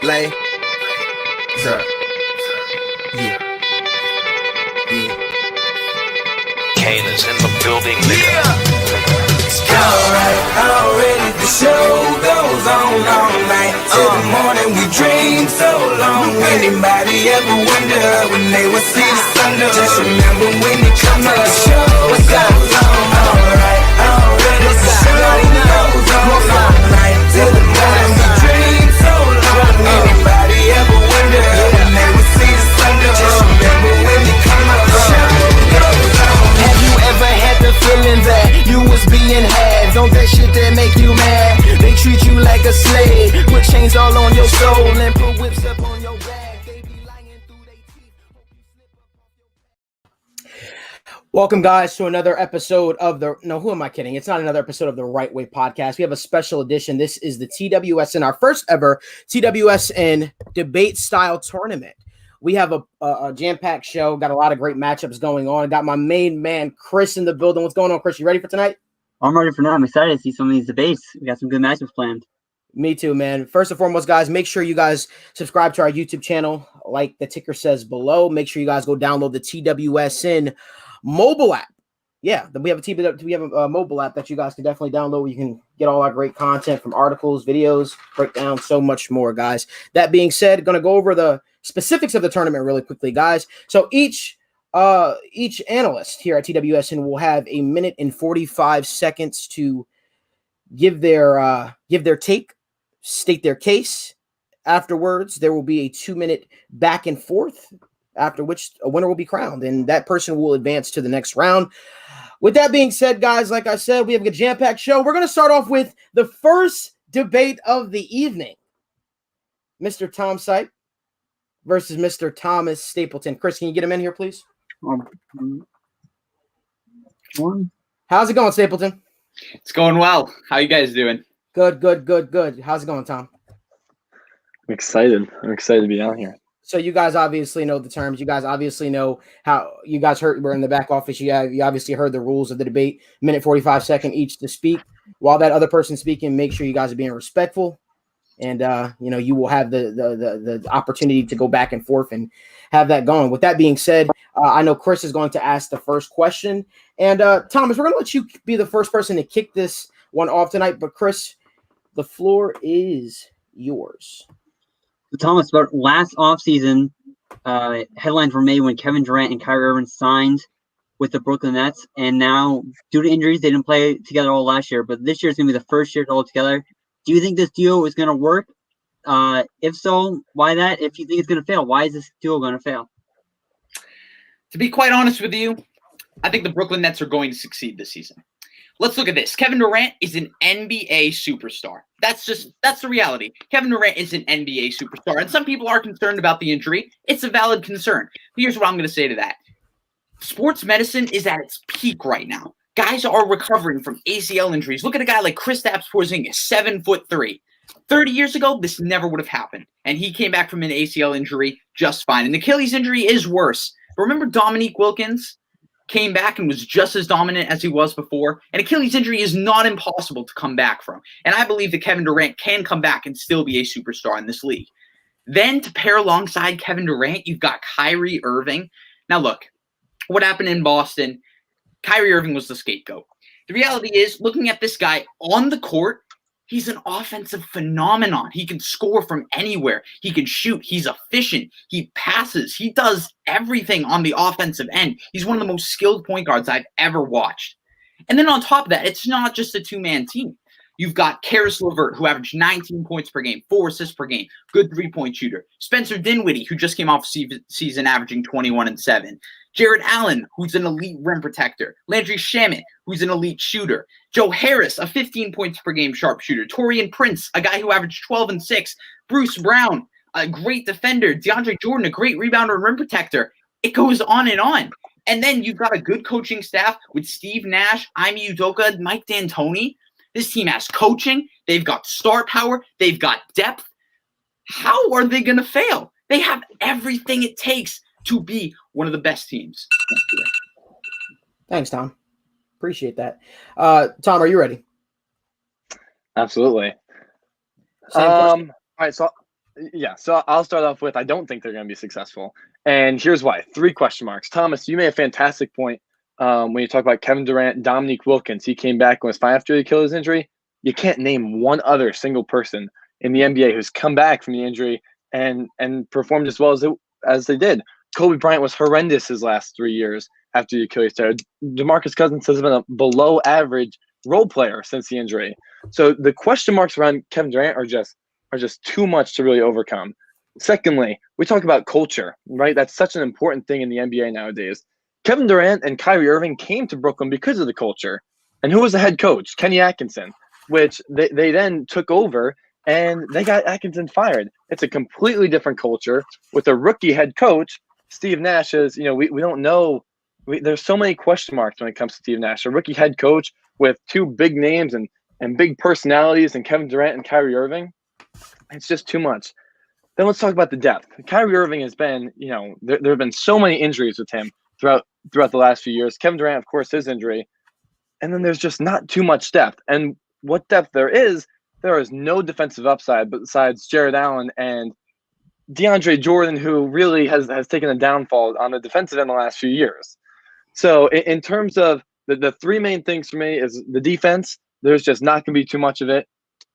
Lay. Sir. Yeah. Kane is in the building, nigga. Alright, already the show goes on all night. Till the morning we dream so long. Anybody ever wonder when they would see the sun? Just remember when you come to the show, it goes on. Alright, already the show goes on all night. Till the morning we dream so long. Anybody ever wonder when they would see the sun? Just remember when you come to the show, it goes on. Have you ever had the feeling that you was being had? Don't that shit that make you mad? They treat you like a slave, put chains all on your soul and put whips up on your back. They be lying through their teeth. Welcome, guys, to another episode of who am I kidding? It's not another episode of the Right Way podcast. We have a special edition. This is the TWSN, our first ever TWSN debate style tournament. We have a jam-packed show, got a lot of great matchups going on. Got my main man, Chris, in the building. What's going on, Chris? You ready for tonight? I'm ready for now. I'm excited to see some of these debates. We got some good matchups planned. Me too, man. First and foremost, guys, make sure you guys subscribe to our YouTube channel, like the ticker says below. Make sure you guys go download the TWSN mobile app. Yeah, we have a mobile app that you guys can definitely download where you can get all our great content from articles, videos, breakdown, so much more, guys. That being said, going to go over the specifics of the tournament really quickly, guys. So each analyst here at TWSN will have a minute and 45 seconds to give their take, state their case. Afterwards, there will be a 2-minute back and forth, after which a winner will be crowned, and that person will advance to the next round. With that being said, guys, like I said, we have a jam-packed show. We're going to start off with the first debate of the evening. Mr. Tom Sipe versus Mr. Thomas Stapleton. Chris, can you get him in here, please? How's it going, Stapleton? It's going well. How you guys doing? Good. How's it going, Tom? I'm excited to be on here. So you guys obviously know the terms. You guys obviously know how you guys heard. We're in the back office. You obviously heard the rules of the debate. Minute 45 second each to speak. While that other person's speaking, make sure you guys are being respectful. And you will have the opportunity to go back and forth and have that going. With that being said, I know Chris is going to ask the first question. And Thomas, we're going to let you be the first person to kick this one off tonight. But Chris, the floor is yours. Thomas, about last offseason, headlines were made when Kevin Durant and Kyrie Irving signed with the Brooklyn Nets. And now, due to injuries, they didn't play together all last year. But this year is going to be the first year all together. Do you think this duo is going to work? If so, why that? If you think it's going to fail, why is this duo going to fail? To be quite honest with you, I think the Brooklyn Nets are going to succeed this season. Let's look at this. Kevin Durant is an NBA superstar. That's the reality. Kevin Durant is an NBA superstar. And some people are concerned about the injury. It's a valid concern. Here's what I'm going to say to that. Sports medicine is at its peak right now. Guys are recovering from ACL injuries. Look at a guy like Kristaps Porzingis, 7'3". 30 years ago, this never would have happened. And he came back from an ACL injury just fine. An Achilles injury is worse. But remember Dominique Wilkins came back and was just as dominant as he was before. An Achilles injury is not impossible to come back from. And I believe that Kevin Durant can come back and still be a superstar in this league. Then to pair alongside Kevin Durant, you've got Kyrie Irving. Now look, what happened in Boston, Kyrie Irving was the scapegoat. The reality is, looking at this guy on the court, he's an offensive phenomenon. He can score from anywhere. He can shoot. He's efficient. He passes. He does everything on the offensive end. He's one of the most skilled point guards I've ever watched. And then on top of that, it's not just a two-man team. You've got Karis LeVert, who averaged 19 points per game, 4 assists per game, good three-point shooter. Spencer Dinwiddie, who just came off season averaging 21 and 7. Jared Allen, who's an elite rim protector. Landry Shamet, who's an elite shooter. Joe Harris, a 15 points per game sharpshooter. Taurean Prince, a guy who averaged 12 and 6. Bruce Brown, a great defender. DeAndre Jordan, a great rebounder and rim protector. It goes on and on. And then you've got a good coaching staff with Steve Nash, Ime Udoka, Mike D'Antoni. This team has coaching. They've got star power. They've got depth. How are they going to fail? They have everything it takes to be one of the best teams. Thanks, Tom. Appreciate that. Tom, are you ready? Absolutely. Same question. All right, so Yeah, so I'll start off with I don't think they're going to be successful. And here's why. 3 question marks. Thomas, you made a fantastic point when you talk about Kevin Durant, Dominique Wilkins. He came back and was fine after the Achilles injury. You can't name one other single person in the NBA who's come back from the injury and performed as well as they did. Kobe Bryant was horrendous his last 3 years after the Achilles tear. DeMarcus Cousins has been a below average role player since the injury. So the question marks around Kevin Durant are just too much to really overcome. Secondly, we talk about culture, right? That's such an important thing in the NBA nowadays. Kevin Durant and Kyrie Irving came to Brooklyn because of the culture. And who was the head coach? Kenny Atkinson, which they then took over and they got Atkinson fired. It's a completely different culture with a rookie head coach. Steve Nash is, we don't know. There's so many question marks when it comes to Steve Nash, a rookie head coach with 2 big names and big personalities and Kevin Durant and Kyrie Irving. It's just too much. Then let's talk about the depth. Kyrie Irving has been, there have been so many injuries with him throughout the last few years. Kevin Durant, of course, his injury. And then there's just not too much depth. And what depth there is no defensive upside besides Jared Allen and DeAndre Jordan, who really has taken a downfall on the defensive end the last few years. So in terms of the 3 main things for me is the defense, there's just not going to be too much of it.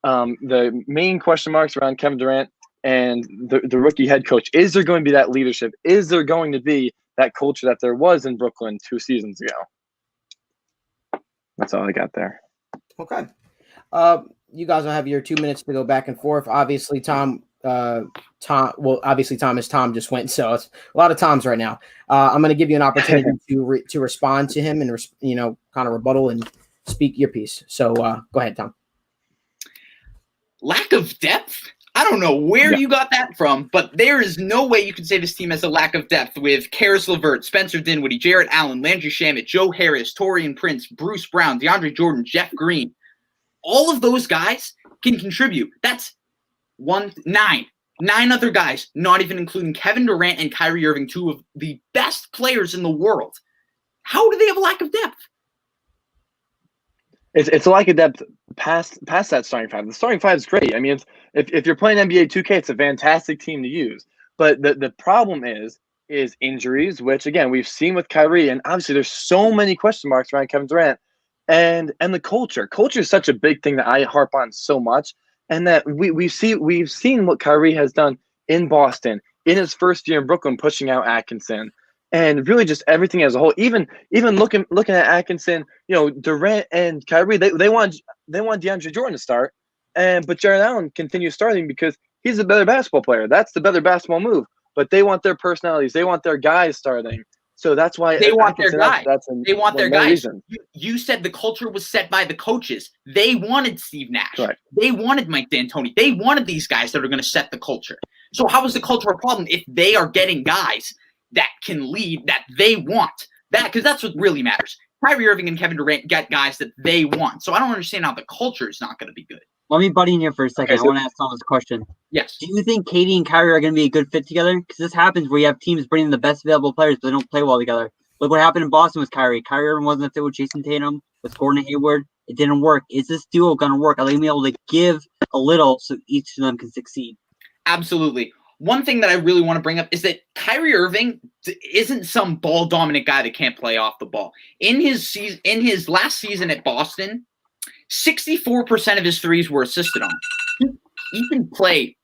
The main question marks around Kevin Durant and the rookie head coach. Is there going to be that leadership? Is there going to be that culture that there was in Brooklyn 2 seasons ago? That's all I got there. Okay. You guys will have your 2 minutes to go back and forth. Obviously, Tom just went, so it's a lot of Toms right now. I'm going to give you an opportunity to respond to him and kind of rebuttal and speak your piece. So go ahead, Tom. Lack of depth? I don't know where you got that from, but there is no way you can say this team has a lack of depth with Karis LeVert, Spencer Dinwiddie, Jarrett Allen, Landry Shamet, Joe Harris, Taurean Prince, Bruce Brown, DeAndre Jordan, Jeff Green. All of those guys can contribute. That's 9 other guys, not even including Kevin Durant and Kyrie Irving, 2 of the best players in the world. How do they have a lack of depth? It's a lack of depth past that starting 5. The starting 5 is great. I mean, if you're playing NBA 2K, it's a fantastic team to use. But the problem is injuries, which again we've seen with Kyrie, and obviously there's so many question marks around Kevin Durant, and the culture. Culture is such a big thing that I harp on so much, and that we've seen what Kyrie has done in Boston in his first year in Brooklyn, pushing out Atkinson. And really just everything as a whole, even looking at Atkinson, Durant and Kyrie, they want DeAndre Jordan to start, but Jared Allen continues starting because he's a better basketball player. That's the better basketball move. But they want their personalities, they want their guys starting. So that's why they want their guys. They want their guys. You said the culture was set by the coaches. They wanted Steve Nash. Right. They wanted Mike D'Antoni. They wanted these guys that are going to set the culture. So how is the culture a problem if they are getting guys that can lead, that they want? That, because that's what really matters. Kyrie Irving and Kevin Durant get guys that they want. So I don't understand how the culture is not going to be good. Let me butt in here for a second. Okay, I want to ask Thomas a question. Yes. Do you think Katie and Kyrie are going to be a good fit together? Because this happens where you have teams bringing the best available players, but they don't play well together. Look what happened in Boston with Kyrie. Kyrie Irving wasn't a fit with Jason Tatum, with Gordon Hayward. It didn't work. Is this duo going to work? Are they going to be able to give a little so each of them can succeed? Absolutely. One thing that I really want to bring up is that Kyrie Irving isn't some ball dominant guy that can't play off the ball. In his last season at Boston, 64% of his threes were assisted on. He can play.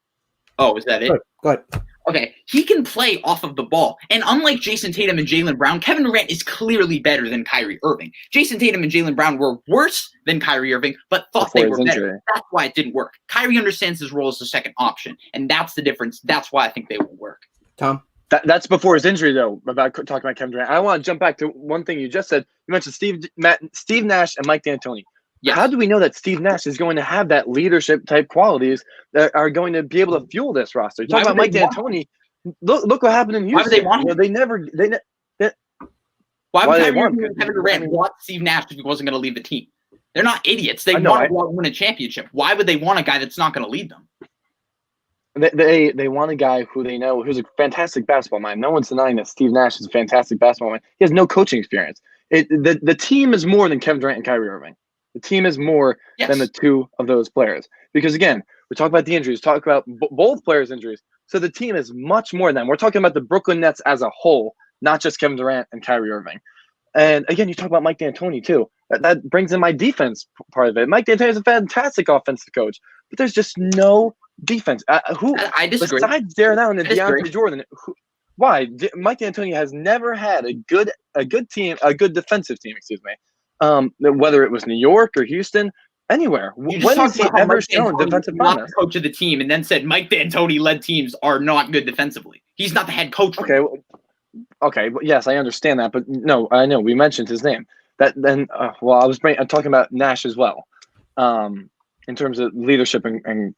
Oh, is that it? Go ahead. Okay, he can play off of the ball. And unlike Jason Tatum and Jaylen Brown, Kevin Durant is clearly better than Kyrie Irving. Jason Tatum and Jaylen Brown were worse than Kyrie Irving, but thought they were better. That's why it didn't work. Kyrie understands his role as the second option, and that's the difference. That's why I think they will work. Tom? That's before his injury, though, about talking about Kevin Durant. I want to jump back to one thing you just said. You mentioned Steve Nash and Mike D'Antoni. Yes. How do we know that Steve Nash is going to have that leadership type qualities that are going to be able to fuel this roster? You talk about Mike D'Antoni. Look what happened in Houston. Why would they want him? Why would Kevin Durant want Steve Nash if he wasn't going to lead the team? They're not idiots. They want to win a championship. Why would they want a guy that's not going to lead them? They want a guy who they know who's a fantastic basketball mind. No one's denying that Steve Nash is a fantastic basketball mind. He has no coaching experience. The team is more than Kevin Durant and Kyrie Irving. The team is more than the two of those players. Because again, we talk about the injuries, talk about both players' injuries. So the team is much more than. We're talking about the Brooklyn Nets as a whole, not just Kevin Durant and Kyrie Irving. And again, you talk about Mike D'Antoni too. That brings in my defense part of it. Mike D'Antoni is a fantastic offensive coach, but there's just no defense. I disagree. Besides Darren Allen and DeAndre Jordan, why? Mike D'Antoni has never had a good team, a good defensive team. Excuse me. Whether it was New York or Houston, anywhere. When has he ever shown defensive not promise? the coach of the team, and then said Mike D'Antoni led teams are not good defensively. He's not the head coach. Okay. Well, yes, I understand that, but no, I know we mentioned his name. That then, I was talking about Nash as well, in terms of leadership and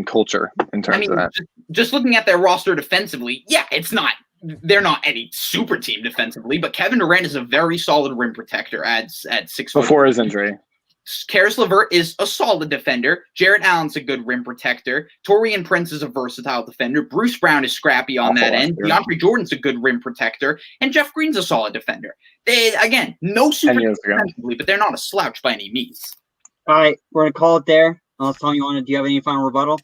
culture. In terms of that, just looking at their roster defensively, they're not any super team defensively, but Kevin Durant is a very solid rim protector at 6 foot. Before his injury. Karis LeVert is a solid defender. Jarrett Allen's a good rim protector. Taurean Prince is a versatile defender. Bruce Brown is scrappy on that end. DeAndre Jordan's a good rim protector. And Jeff Green's a solid defender. Again, no super defensively, but they're not a slouch by any means. All right, we're going to call it there. Unless Tom, do you have any final rebuttal?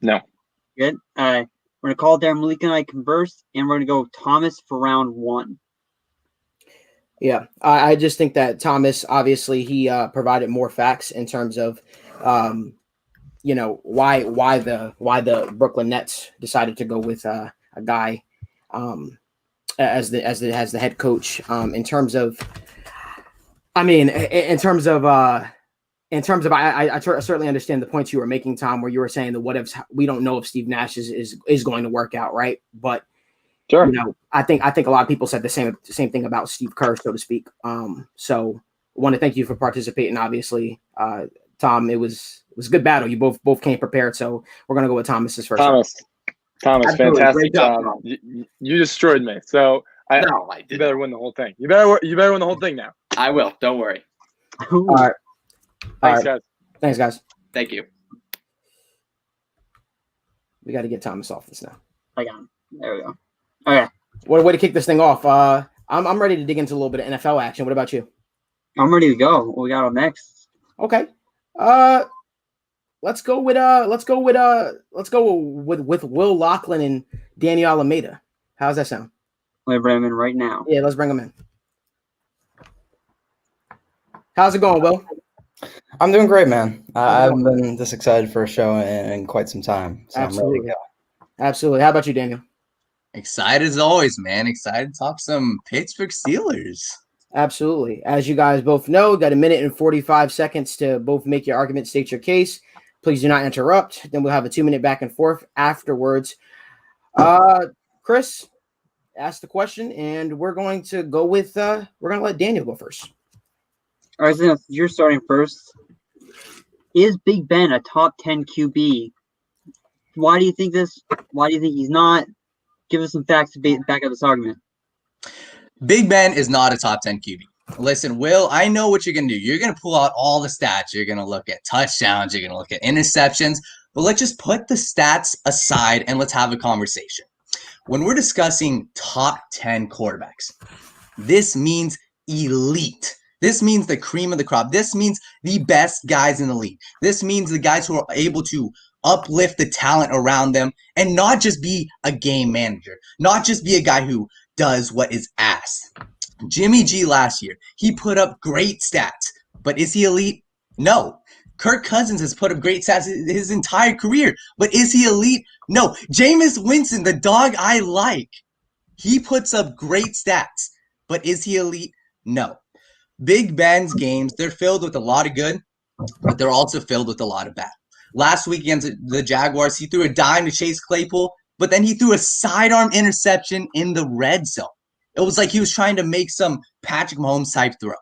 No. Good. We're going to call it there. Malik and I converse, and we're going to go Thomas for round 1. Yeah, I just think that Thomas, obviously, he provided more facts in terms of, why the Brooklyn Nets decided to go with a guy as the head coach. In terms of, I certainly understand the points you were making, Tom, where you were saying the what ifs. We don't know if Steve Nash is going to work out, right? But sure. I think a lot of people said the same thing about Steve Kerr, so to speak. So I want to thank you for participating. Obviously, Tom, it was a good battle. You both came prepared, so we're gonna go with Thomas's first. Thomas, Absolutely. fantastic job. You destroyed me. So I didn't. You better win the whole thing. You better win the whole thing now. I will. Don't worry. All right. Thanks, guys. Thanks, guys. Thank you. We got to get Thomas off this now. I got him. There we go. Okay. What a way to kick this thing off. I'm ready to dig into a little bit of NFL action. What about you? I'm ready to go. What we got up next? Okay. Let's go with Will Loughlin and Daniel Alameda. How's that sound? Let me bring him in right now. Yeah, let's bring him in. How's it going, Will? I'm doing great, man. I haven't been this excited for a show in quite some time. So Absolutely. I'm ready to go. Absolutely. How about you, Daniel? Excited as always, man. Excited to talk some Pittsburgh Steelers. Absolutely. As you guys both know, got a minute and 45 seconds to both make your argument, state your case. Please do not interrupt. Then we'll have a 2-minute back and forth afterwards. Chris, ask the question, and we're going to go with we're going to let Daniel go first. All right, so you're starting first. Is Big Ben a top 10 QB? Why do you think this? Why do you think he's not? Give us some facts to back up this argument. Big Ben is not a top 10 QB. Listen, Will, I know what you're going to do. You're going to pull out all the stats. You're going to look at touchdowns. You're going to look at interceptions. But let's just put the stats aside and let's have a conversation. When we're discussing top 10 quarterbacks, this means elite. This means the cream of the crop. This means the best guys in the league. This means the guys who are able to uplift the talent around them and not just be a game manager, not just be a guy who does what is asked. Jimmy G last year, he put up great stats, but is he elite? No. Kirk Cousins has put up great stats his entire career, but is he elite? No. Jameis Winston, the dog I like, he puts up great stats, but is he elite? No. Big Ben's games, they're filled with a lot of good, but they're also filled with a lot of bad. Last week against the Jaguars, he threw a dime to Chase Claypool, but then he threw a sidearm interception in the red zone. It was like he was trying to make some Patrick Mahomes type throw.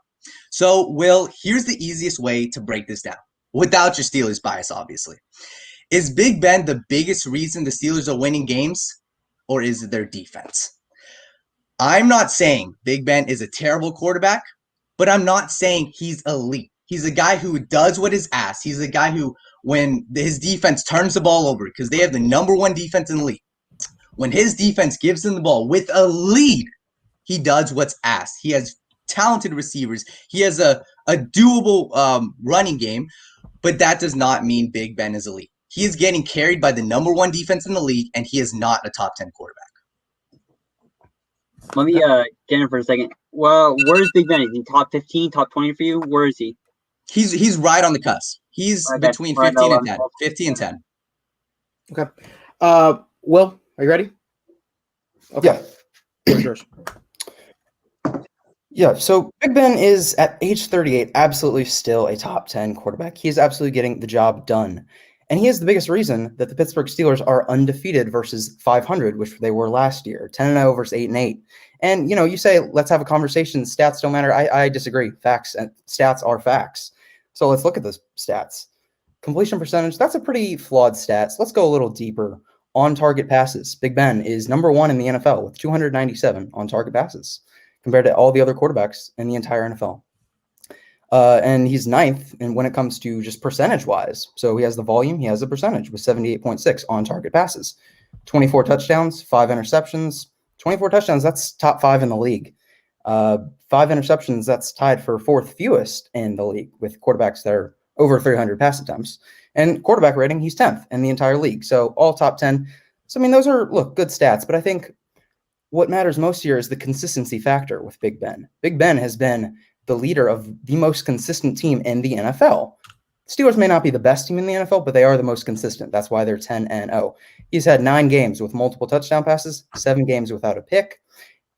So, Will, here's the easiest way to break this down, without your Steelers bias, obviously. Is Big Ben the biggest reason the Steelers are winning games, or is it their defense? I'm not saying Big Ben is a terrible quarterback, but I'm not saying he's elite. He's a guy who does what is asked. He's a guy who, when his defense turns the ball over, because they have the number one defense in the league, when his defense gives him the ball with a lead, he does what's asked. He has talented receivers. He has a a doable running game, but that does not mean Big Ben is elite. He is getting carried by the number 1 defense in the league, and he is not a top 10 quarterback. Let me get in for a second. Well, where's Big Ben? Is he top 15, top 20 for you? Where is he? He's right on the cusp. He's between 15 and 10. 15 and 10. Okay. Will, are you ready? Okay. What's yours? Yeah, so Big Ben is at age 38 absolutely still a top 10 quarterback. He is absolutely getting the job done. And he is the biggest reason that the Pittsburgh Steelers are undefeated versus 500, which they were last year, 10-0 versus 8-8. And, you say, let's have a conversation. Stats don't matter. I disagree. Facts and stats are facts. So let's look at those stats. Completion percentage, that's a pretty flawed stat. So let's go a little deeper. On-target passes. Big Ben is number 1 in the NFL with 297 on-target passes compared to all the other quarterbacks in the entire NFL. And he's 9th and when it comes to just percentage-wise. So he has the volume, he has the percentage with 78.6 on-target passes. 24 touchdowns, 5 interceptions. 24 touchdowns, that's top 5 in the league. 5 interceptions, that's tied for 4th fewest in the league with quarterbacks that are over 300 pass attempts. And quarterback rating, he's 10th in the entire league. So all top 10. So, those are, good stats. But I think what matters most here is the consistency factor with Big Ben. Big Ben has been the leader of the most consistent team in the NFL. Steelers may not be the best team in the NFL, but they are the most consistent. That's why they're 10-0. He's had 9 games with multiple touchdown passes, 7 games without a pick,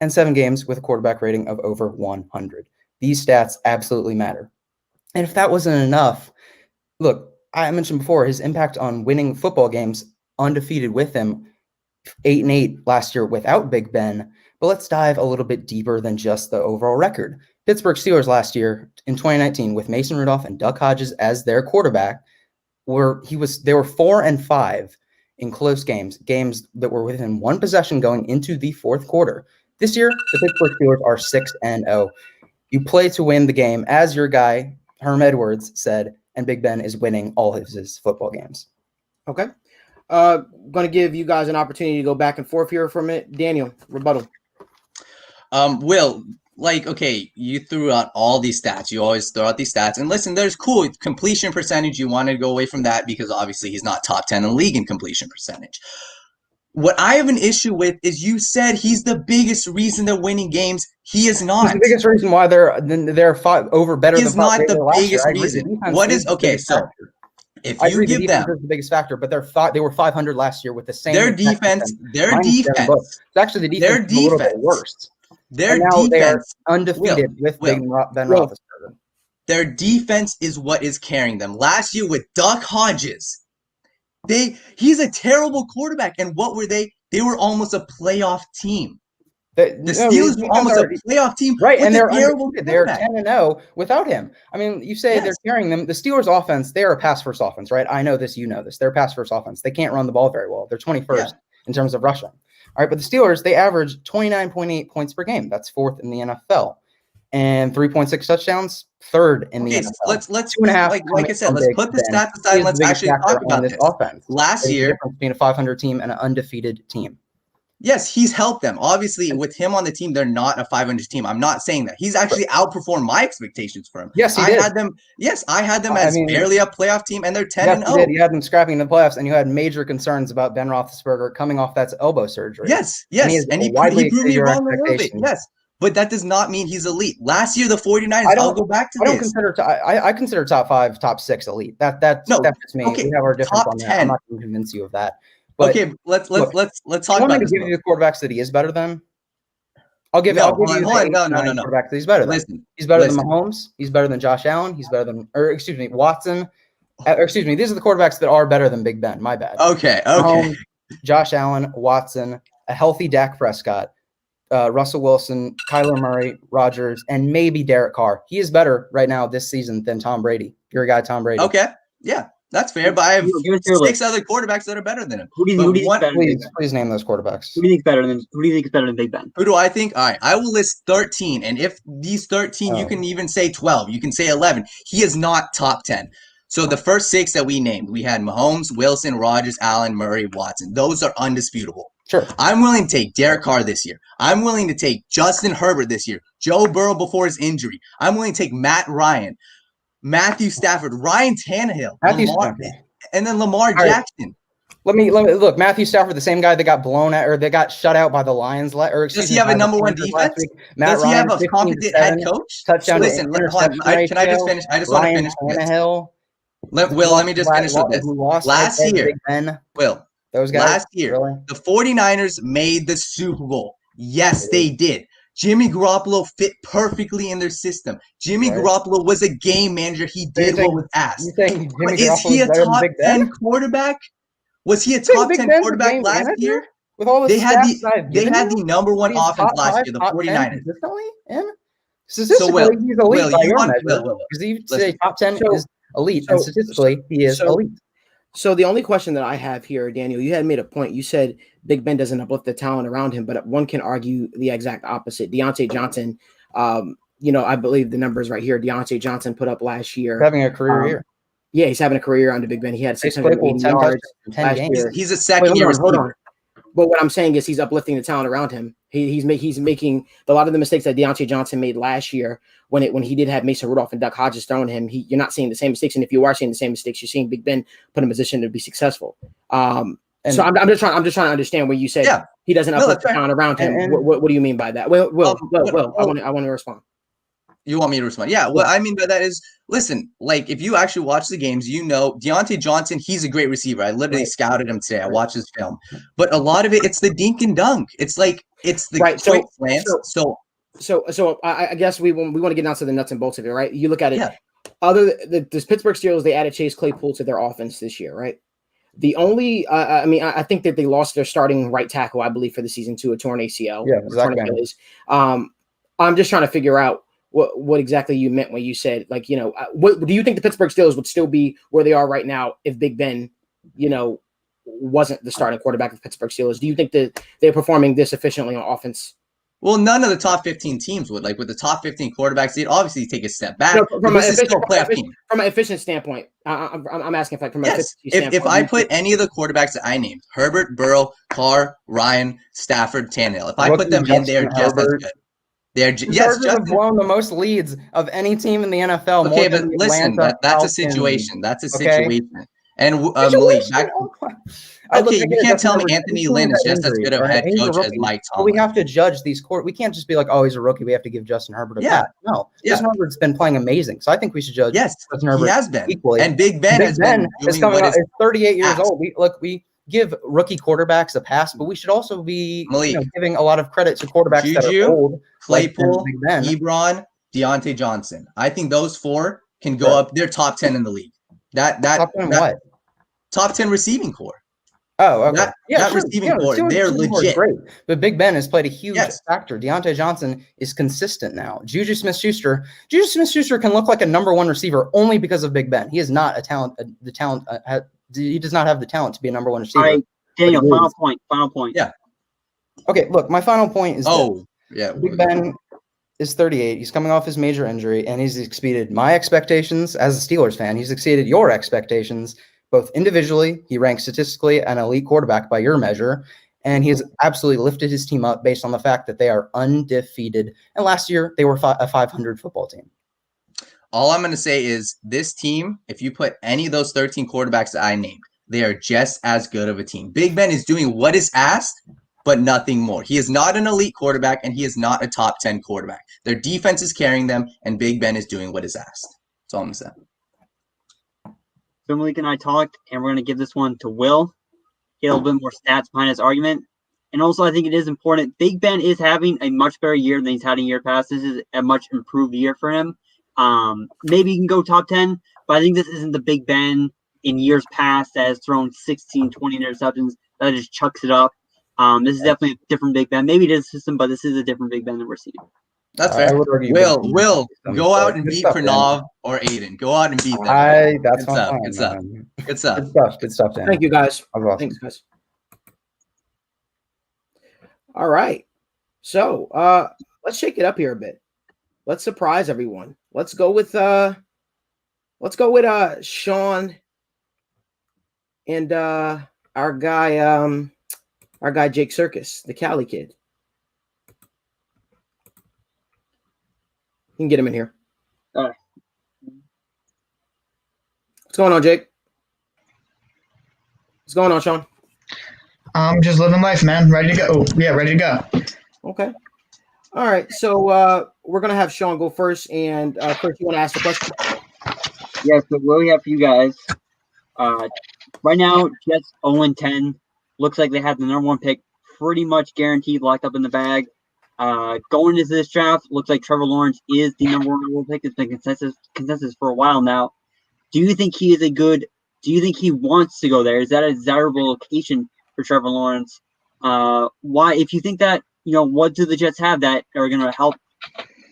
and 7 games with a quarterback rating of over 100. These stats absolutely matter. And if that wasn't enough, look, I mentioned before his impact on winning football games, undefeated with him, 8-8 last year without Big Ben. But let's dive a little bit deeper than just the overall record. Pittsburgh Steelers last year in 2019 with Mason Rudolph and Duck Hodges as their quarterback they were 4-5 in close games that were within 1 possession going into the 4th quarter. This year, the Pittsburgh Steelers are 6-0. You play to win the game, as your guy Herm Edwards said, and Big Ben is winning all of his football games. Okay. Going to give you guys an opportunity to go back and forth here for a minute. Daniel, rebuttal. Will, you threw out all these stats. You always throw out these stats. And listen, there's cool completion percentage. You wanted to go away from that because obviously he's not top 10 in the league in completion percentage. What I have an issue with is you said he's the biggest reason they're winning games. He is not. He's the biggest reason why they're 5 over better He's than 5 not the biggest reason. What is okay? So if you give them the biggest factor, but they were 500 last year with the same their defense. It's actually the defense. A little bit worse. Their defense they're undefeated with Ben Roethlisberger. Their defense is what is carrying them. Last year with Duck Hodges, he's a terrible quarterback. And what were they? They were almost a playoff team. The Steelers were almost a playoff team, right? And they're terrible. They're 10-0 without him. You say they're carrying them. The Steelers' offense, they are a pass-first offense, right? I know this, you know this. They're a pass-first offense. They can't run the ball very well. They're 21st in terms of rushing. All right, but the Steelers, they average 29.8 points per game. That's 4th in the NFL, and 3.6 touchdowns, 3rd in the NFL. Let's 2.5. Like I said, let's put the stats aside. And let's actually talk about this offense. Last year, between a 500 team and an undefeated team. Yes, he's helped them. Obviously, with him on the team, they're not a 500 team. I'm not saying that. He's actually outperformed my expectations for him. Yes, he did. I had them as barely a playoff team, and they're 10-0. Yes, you had them scrapping in the playoffs, and you had major concerns about Ben Roethlisberger coming off that elbow surgery. Yes. And he proved me wrong a little bit. Yes, but that does not mean he's elite. Last year, the 49ers, I'll go back to this. I consider top 5, top 6 elite. That's just me. Okay, we have our difference on that. I'm not going to convince you of that. But okay, let's talk about this. Give you the quarterbacks that he is better than. I'll give you. No. Quarterbacks that he's better than. He's better than Mahomes. He's better than Josh Allen. He's better than, Watson. These are the quarterbacks that are better than Big Ben. My bad. Okay. Mahomes, Josh Allen, Watson, a healthy Dak Prescott, Russell Wilson, Kyler Murray, Rodgers, and maybe Derek Carr. He is better right now this season than Tom Brady. Your guy, Tom Brady. Okay. Yeah. That's fair, but I have 6 other quarterbacks that are better than him. Please name those quarterbacks. Who do you think is better than Big Ben? Who do I think? All right, I will list 13, and if these 13, you can even say 12, you can say 11. He is not top 10. So the first 6 that we named, we had Mahomes, Wilson, Rodgers, Allen, Murray, Watson. Those are undisputable. Sure. I'm willing to take Derek Carr this year. I'm willing to take Justin Herbert this year. Joe Burrow before his injury. I'm willing to take Matt Ryan, Matthew Stafford, Ryan Tannehill, and then Lamar Jackson. Let me look. Matthew Stafford, the same guy that got blown at, or they got shut out by the Lions. Does he have a number one defense? Does he have a competent head coach? Touchdown Listen, to interception ratio. Can I just finish? I just want to finish this. Let me just finish with this. Last year, those guys. Last year, the 49ers made the Super Bowl. Yes, they did. Jimmy Garoppolo fit perfectly in their system. Jimmy Garoppolo was a game manager. He did what was asked. But is he a top 10 quarterback? Was he a top 10 quarterback last year? With all the they had the number one offense last year, the 49ers. Statistically, he's elite by your measure. Because you say top 10 is elite, and statistically, he is elite. So the only question that I have here, Daniel, you had made a point. You said Big Ben doesn't uplift the talent around him, but one can argue the exact opposite. Deontay Johnson, I believe the numbers right here. Deontay Johnson put up last year. Having a career year. Yeah, he's having a career year under Big Ben. He had 680 yards last year. He's a second-year receiver. But what I'm saying is he's uplifting the talent around him. He's making a lot of the mistakes that Deontay Johnson made last year when he did have Mason Rudolph and Duck Hodges throwing him. You're not seeing the same mistakes, and if you are seeing the same mistakes, you're seeing Big Ben put in a position to be successul. So I'm just trying to understand where you said he doesn't uplift the talent around him. What do you mean by that? Will, I want to respond. You want me to respond? Yeah. What I mean by that is, listen, like if you actually watch the games, Deontay Johnson, he's a great receiver. I literally scouted him today. I watched his film. But a lot of it's the dink and dunk. It's like it's the quick slants. So I guess we want to get down to the nuts and bolts of it, right? You look at it. Yeah. This Pittsburgh Steelers, they added Chase Claypool to their offense this year, right? The only, I think that they lost their starting right tackle, I believe, for the season to a torn ACL. Yeah, exactly. I'm just trying to figure out what exactly you meant when you said, like, what do you think the Pittsburgh Steelers would still be where they are right now if Big Ben, wasn't the starting quarterback of the Pittsburgh Steelers? Do you think that they're performing this efficiently on offense? Well, none of the top 15 teams would. Like with the top 15 quarterbacks, they'd obviously take a step back. No, from an efficient standpoint, I'm asking from an efficiency standpoint. If I put any of the quarterbacks that I named, Herbert, Burrow, Carr, Ryan, Stafford, Tannehill, if I put them in, they're just as good. Chargers have blown the most leads of any team in the NFL. Okay, but listen, that's a situation. That's a situation. And Malik, you can't tell me Anthony Lynn is just as good of a head coach as Mike Tomlin. But we have to judge these we can't just be like, oh, he's a rookie. We have to give Justin Herbert a pass. No, Justin Herbert's been playing amazing. So I think we should judge Justin Herbert. He has been equally. And Big Ben has been doing what is 38 years old. We give rookie quarterbacks a pass, but we should also be giving a lot of credit to quarterbacks that are old. Claypool, Ebron, Deontay Johnson. I think those four can go up. They're top 10 in the league. Top 10 receiving core. Oh, okay. Receiving core. They're legit. Great. But Big Ben has played a huge factor. Deontay Johnson is consistent now. Juju Smith-Schuster can look like a number one receiver only because of Big Ben. He is not a talent. He does not have the talent to be a number one receiver. All right, Daniel, final point. Yeah. Okay, look, my final point is Big Ben is 38. He's coming off his major injury, and he's exceeded my expectations as a Steelers fan. He's exceeded your expectations, both individually. He ranks statistically an elite quarterback by your measure, and he has absolutely lifted his team up based on the fact that they are undefeated. And last year, they were a 500 football team. All I'm going to say is this team, if you put any of those 13 quarterbacks that I named, they are just as good of a team. Big Ben is doing what is asked, but nothing more. He is not an elite quarterback, and he is not a top 10 quarterback. Their defense is carrying them, and Big Ben is doing what is asked. That's all I'm going to say. So Malik and I talked, and we're going to give this one to Will. Get a little bit more stats behind his argument. And also, I think it is important. Big Ben is having a much better year than he's had in year past. This is a much improved year for him. Maybe he can go top 10, but I think this isn't the Big Ben in years past that has thrown 16, 20 interceptions that just chucks it up. This is definitely a different Big Ben. Maybe it is a system, but this is a different Big Ben that we're seeing. That's fair. Will, go out and beat Pranav or Aiden. Go out and beat them. Good stuff. Dan. Thank you, guys. Thanks, guys. All right. So let's shake it up here a bit. Let's surprise everyone. Let's go with Sean and our guy our guy Jake Circus, the Cali kid. You can get him in here. All right. What's going on, Jake? What's going on, Sean? I'm just living life, man. Ready to go. Oh, yeah, ready to go. Okay. All right. So we're gonna have Sean go first, and first you want to ask the question? Yeah. So what we have for you guys? Right now, Jets 0-10. Looks like they have the number 1 pick pretty much guaranteed, locked up in the bag. Going into this draft, looks like Trevor Lawrence is the number 1 overall pick. It's been consensus for a while now. Do you think he is do you think he wants to go there? Is that a desirable location for Trevor Lawrence? Why, if you think that, what do the Jets have that are going to help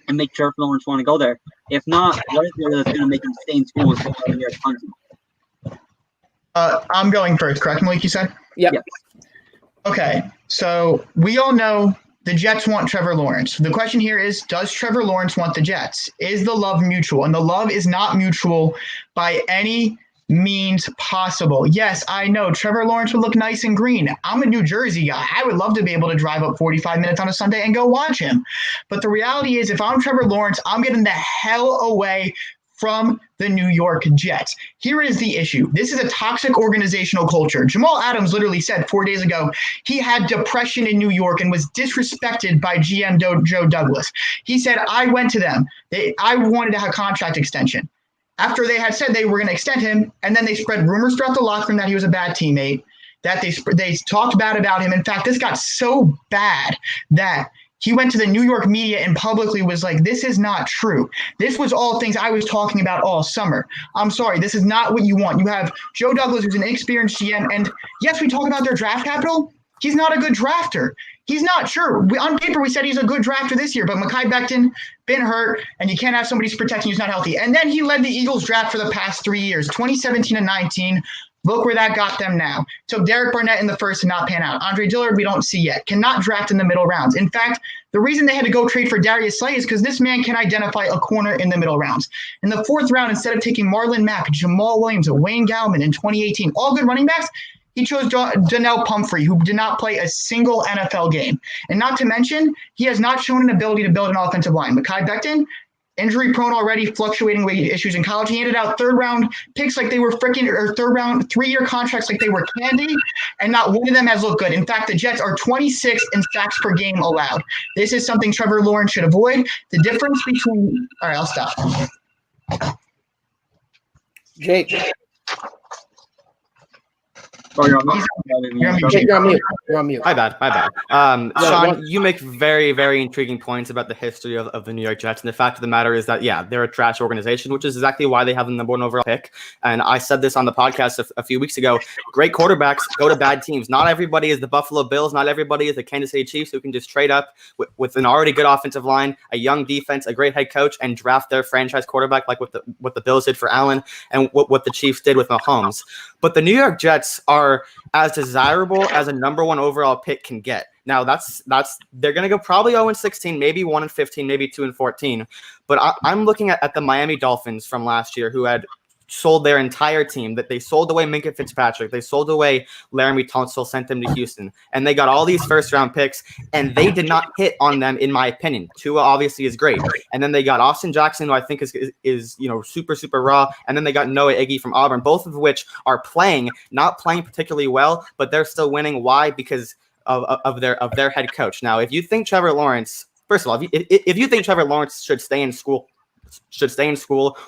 and make Trevor Lawrence want to go there? If not, what is there that's going to make him stay in school and go here at Clemson? I'm going first, correct, Malik, you said? Yep. Yes. Okay, so we all know the Jets want Trevor Lawrence. The question here is, does Trevor Lawrence want the Jets? Is the love mutual? And the love is not mutual by any means possible. Yes, I know Trevor Lawrence would look nice and green. I'm a New Jersey guy. I would love to be able to drive up 45 minutes on a Sunday and go watch him. But the reality is, if I'm Trevor Lawrence, I'm getting the hell away from the New York Jets. Here is the issue. This is a toxic organizational culture. Jamal Adams literally said 4 days ago he had depression in New York and was disrespected by GM Joe Douglas. He said, I went to them. I wanted to have a contract extension. After they had said they were going to extend him, and then they spread rumors throughout the locker room that he was a bad teammate, that they talked bad about him. In fact, this got so bad that he went to the New York media and publicly was like, this is not true. This was all things I was talking about all summer. I'm sorry, this is not what you want. You have Joe Douglas, who's an inexperienced GM, and yes, we talk about their draft capital. He's not a good drafter. He's not sure. On paper, we said he's a good drafter this year, but Mekhi Becton been hurt, and you can't have somebody protecting who's not healthy. And then he led the Eagles draft for the past 3 years, 2017 and 19. Look where that got them now. Took Derek Barnett in the first and not pan out. Andre Dillard, we don't see yet. Cannot draft in the middle rounds. In fact, the reason they had to go trade for Darius Slay is because this man can identify a corner in the middle rounds. In the 4th round, instead of taking Marlon Mack, Jamal Williams, Wayne Gallman in 2018, all good running backs, he chose Donnell Pumphrey, who did not play a single NFL game. And not to mention, he has not shown an ability to build an offensive line. Mekhi Becton, injury prone already, fluctuating weight issues in college. He handed out 3rd round picks like they were freaking, or 3rd round 3-year contracts like they were candy, and not one of them has looked good. In fact, the Jets are 26th in sacks per game allowed. This is something Trevor Lawrence should avoid. The difference between, all right, I'll stop. Jake. Oh, you're on mute. Jake, you're on mute. You're on mute. My bad. Sean, you make very, very intriguing points about the history of the New York Jets. And the fact of the matter is that, yeah, they're a trash organization, which is exactly why they have the number 1 overall pick. And I said this on the podcast a few weeks ago. Great quarterbacks go to bad teams. Not everybody is the Buffalo Bills. Not everybody is the Kansas City Chiefs who can just trade up with an already good offensive line, a young defense, a great head coach, and draft their franchise quarterback like what the Bills did for Allen and what the Chiefs did with Mahomes. But the New York Jets are as desirable as a number 1 overall pick can get. Now they're going to go probably 0-16, maybe 1-15, maybe 2-14. But I'm looking at the Miami Dolphins from last year, who had sold their entire team, that they sold away Minka Fitzpatrick. They sold away Laramie Tunsil, sent them to Houston, and they got all these 1st round picks, and they did not hit on them, in my opinion. Tua obviously is great. And then they got Austin Jackson, who I think is super, super raw. And then they got Noah Iggy from Auburn, both of which are not playing particularly well, but they're still winning. Why? Because of their head coach. Now, if you think Trevor Lawrence, first of all, if you think Trevor Lawrence should stay in school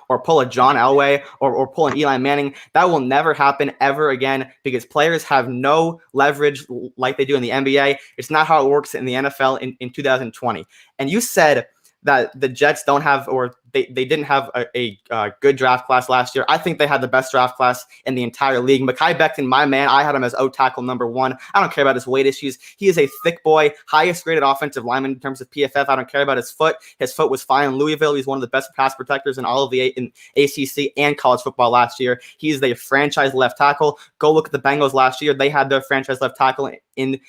or pull a John Elway or pull an Eli Manning, that will never happen ever again, because players have no leverage like they do in the NBA. It's not how it works in the NFL in 2020. And you said that the Jets don't have, or they didn't have a good draft class last year. I think they had the best draft class in the entire league. Mekhi Becton, my man, I had him as O-tackle number 1. I don't care about his weight issues. He is a thick boy, highest graded offensive lineman in terms of PFF. I don't care about his foot. His foot was fine in Louisville. He's one of the best pass protectors in all of the ACC and college football last year. He is the franchise left tackle. Go look at the Bengals last year. They had their franchise left tackle in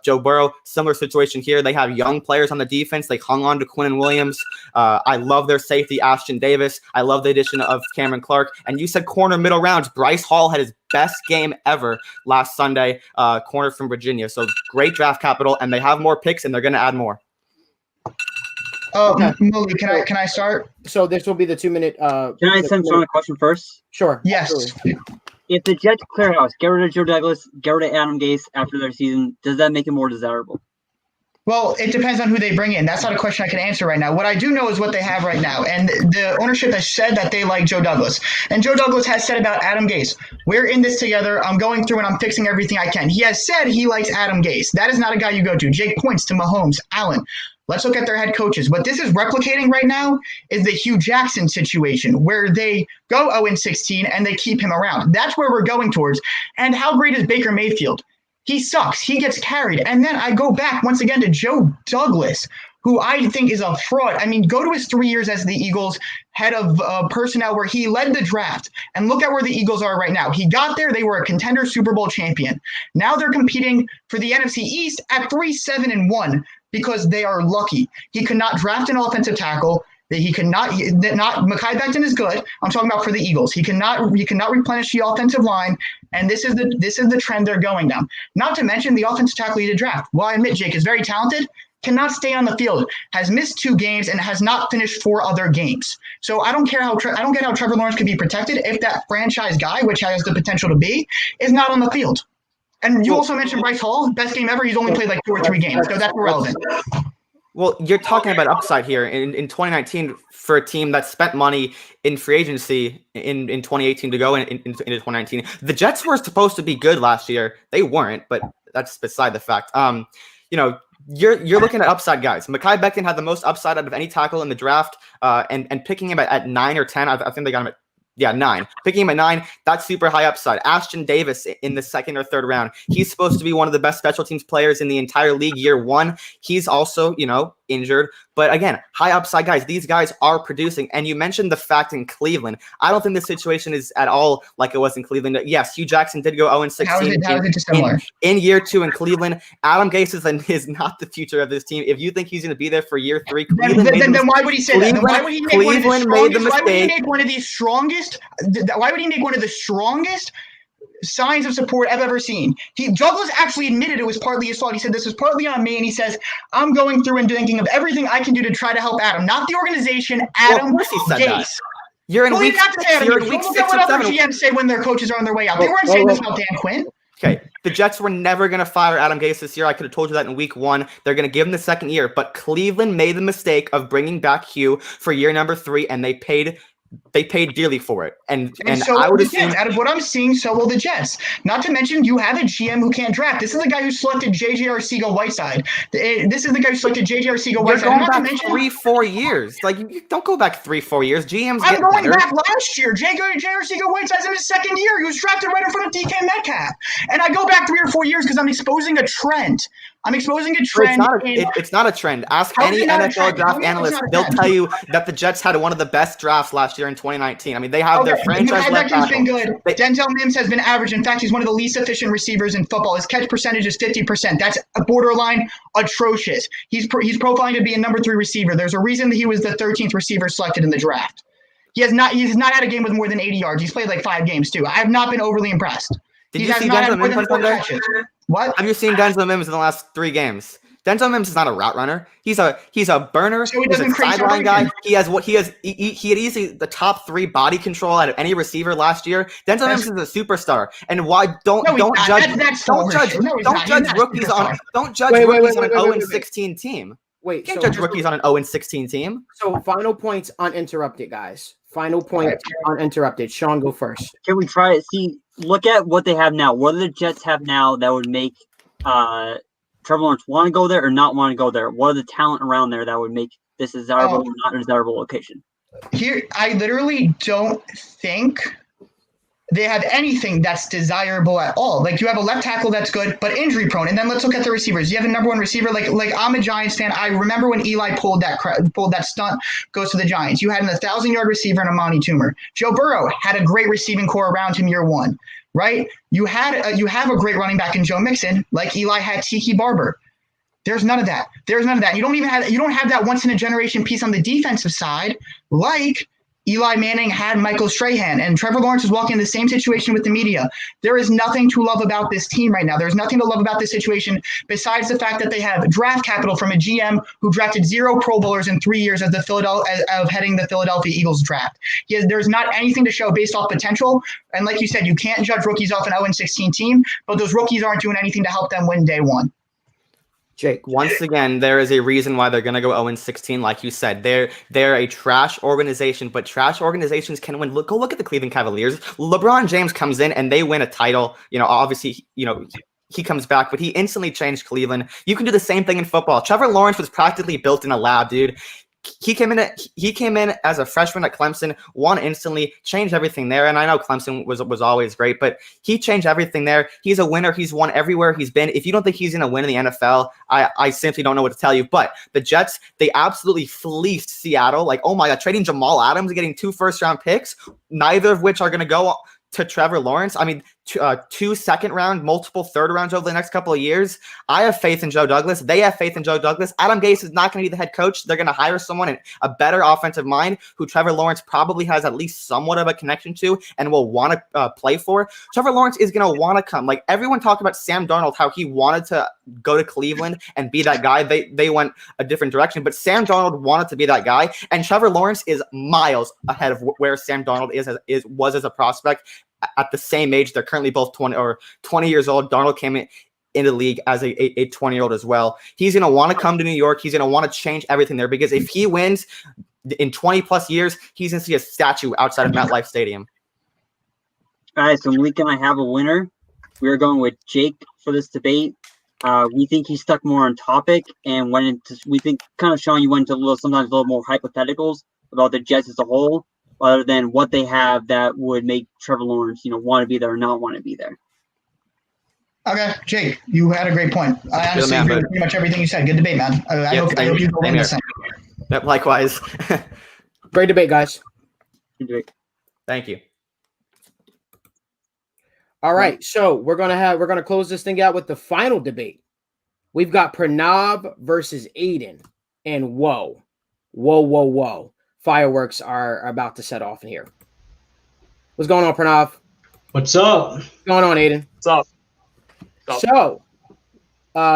Joe Burrow. Similar situation here. They have young players on the defense. They hung on to Quinnen Williams. I love their safety, Ashton Davis. I love the addition of Cameron Clark. And you said corner middle rounds. Bryce Hall had his best game ever last Sunday, corner from Virginia. So great draft capital, and they have more picks, and they're going to add more. Malik, can I start? So this will be the 2-minute. Can I send Sean a question first? Sure. Yes. Absolutely. If the Jets clear house, get rid of Joe Douglas, get rid of Adam Gase after their season, does that make it more desirable? Well, it depends on who they bring in. That's not a question I can answer right now. What I do know is what they have right now. And the ownership has said that they like Joe Douglas. And Joe Douglas has said about Adam Gase, we're in this together. I'm going through and I'm fixing everything I can. He has said he likes Adam Gase. That is not a guy you go to. Jake points to Mahomes, Allen. Let's look at their head coaches. What this is replicating right now is the Hugh Jackson situation where they go 0-16 and they keep him around. That's where we're going towards. And how great is Baker Mayfield? He sucks. He gets carried. And then I go back once again to Joe Douglas, who I think is a fraud. I mean, go to his 3 years as the Eagles head of personnel where he led the draft. And look at where the Eagles are right now. He got there. They were a contender Super Bowl champion. Now they're competing for the NFC East at 3-7-1 because they are lucky. He could not draft an offensive tackle. He cannot. Mekhi Becton is good. I'm talking about for the Eagles. He cannot replenish the offensive line, and this is the trend they're going down. Not to mention the offensive tackle he did draft. While I admit Jake is very talented, cannot stay on the field. Has missed 2 games and has not finished 4 other games. So I don't care how I don't get how Trevor Lawrence could be protected if that franchise guy, which has the potential to be, is not on the field. And you also mentioned Bryce Hall, best game ever. He's only played like 2 or 3 games, so that's irrelevant. Well, you're talking about upside here. In 2019, for a team that spent money in free agency in 2018 to go into 2019, the Jets were supposed to be good last year. They weren't, but that's beside the fact. You're looking at upside guys. Mekhi Becton had the most upside out of any tackle in the draft, and picking him at 9 or 10, I think they got him at 9. Picking him at 9, that's super high upside. Ashton Davis in the 2nd or 3rd round. He's supposed to be one of the best special teams players in the entire league year 1. He's also, injured. But again, high upside guys. These guys are producing. And you mentioned the fact in Cleveland. I don't think the situation is at all like it was in Cleveland. Yes, Hugh Jackson did go 0-16 How is it dissimilar? In year 2 in Cleveland. Adam Gase is not the future of this team. If you think he's going to be there for year 3, then why would he say that? Then why would he make one of the strongest signs of support I've ever seen? Douglas actually admitted it was partly his fault. He said, this was partly on me, and he says, I'm going through and thinking of everything I can do to try to help Adam. Not the organization, Adam Gase. You're in week 6 or 7. What other GMs say when their coaches are on their way out? They weren't saying this about Dan Quinn. Okay, the Jets were never going to fire Adam Gase this year. I could have told you that in week 1. They're going to give him the 2nd year, but Cleveland made the mistake of bringing back Hugh for year number 3, and they paid dearly for it. And so I would the assume, Jets. Out of what I'm seeing, so will the Jets. Not to mention, you have a GM who can't draft. This is the guy who selected J.J. Arcega-Whiteside. This is the guy who selected J.J. Arcega-Whiteside. You're going back 3-4 years. Like, you don't go back 3-4 years. GMs I'm get going better. back last year. J.J. Arcega-Whiteside's in his 2nd year. He was drafted right in front of DK Metcalf. And I go back 3 or 4 years because I'm exposing a trend. It's not a trend. Ask any NFL draft analyst. They'll tell you that the Jets had one of the best drafts last year in 2019. I mean, they have their franchise left tackle. Been good. Denzel Mims has been average. In fact, he's one of the least efficient receivers in football. His catch percentage is 50%. That's a borderline atrocious. He's profiling to be a number 3 receiver. There's a reason that he was the 13th receiver selected in the draft. He's not had a game with more than 80 yards. He's played like 5 games too. I have not been overly impressed. Did you see Denzel Mims on Sunday? What? Have you seen Denzel Mims in the last 3 games? Denzel Mims is not a route runner. He's a burner. So he's a sideline guy. He had easily the top 3 body control out of any receiver last year. Denzel Mims is a superstar. And why don't judge rookies on an 0-16 team? Wait, you can't judge rookies on an 0-16 team. So final points uninterrupted, guys. Final point uninterrupted. Sean, go first. Can we try it? Look at what they have now. What do the Jets have now that would make Trevor Lawrence want to go there or not want to go there? What are the talent around there that would make this a desirable or not a desirable location? Here, I literally don't think they have anything that's desirable at all. Like, you have a left tackle that's good, but injury prone. And then let's look at the receivers. You have a number 1 receiver. Like I'm a Giants fan. I remember when Eli pulled that stunt, goes to the Giants. You had an 1,000-yard receiver in Amani Toomer. Joe Burrow had a great receiving core around him year 1, right? You have a great running back in Joe Mixon, like Eli had Tiki Barber. There's none of that. You don't have that once in a generation piece on the defensive side, like Eli Manning had Michael Strahan, and Trevor Lawrence is walking in the same situation with the media. There is nothing to love about this team right now. There's nothing to love about this situation besides the fact that they have draft capital from a GM who drafted 0 Pro Bowlers in 3 years of heading the Philadelphia Eagles draft. There's not anything to show based off potential. And like you said, you can't judge rookies off an 0-16 team, but those rookies aren't doing anything to help them win day one. Jake, once again, there is a reason why they're going to go 0-16. Like you said, they're a trash organization, but trash organizations can win. Go look at the Cleveland Cavaliers. LeBron James comes in and they win a title. Obviously, he comes back, but he instantly changed Cleveland. You can do the same thing in football. Trevor Lawrence was practically built in a lab, dude. He came in as a freshman at Clemson, won instantly, changed everything there. And I know Clemson was always great, but he changed everything there. He's a winner. He's won everywhere he's been. If you don't think he's going to win in the NFL, I simply don't know what to tell you. But the Jets, they absolutely fleeced Seattle. Like, oh my God, trading Jamal Adams, getting 2 first-round picks, neither of which are going to go to Trevor Lawrence. I mean, 2 second round, multiple third rounds over the next couple of years. I have faith in Joe Douglas. They have faith in Joe Douglas. Adam Gase is not going to be the head coach. They're going to hire someone in a better offensive mind who Trevor Lawrence probably has at least somewhat of a connection to and will want to play for. Trevor Lawrence is going to want to come. Like, everyone talked about Sam Darnold, how he wanted to go to Cleveland and be that guy. They went a different direction, but Sam Darnold wanted to be that guy, and Trevor Lawrence is miles ahead of where Sam Darnold was as a prospect. At the same age, they're currently both 20 years old. Darnold came in the league as a 20-year-old as well. He's going to want to come to New York. He's going to want to change everything there, because if he wins in 20 plus years, he's going to see a statue outside of MetLife Stadium. All right, so Malik and I have a winner. We are going with Jake for this debate. We think he stuck more on topic and we think kind of Sean, you went into sometimes a little more hypotheticals about the Jets as a whole, other than what they have that would make Trevor Lawrence, want to be there or not want to be there. Okay, Jake, you had a great point. I honestly agree with pretty much everything you said. Good debate, man. I hope you go win the same. Yep, likewise. Great debate, guys. Good debate. Thank you. All right, so we're gonna close this thing out with the final debate. We've got Pranav versus Aiden, and whoa. Fireworks are about to set off in here. What's going on, Pranav? What's up? What's going on, Aiden? What's up? So,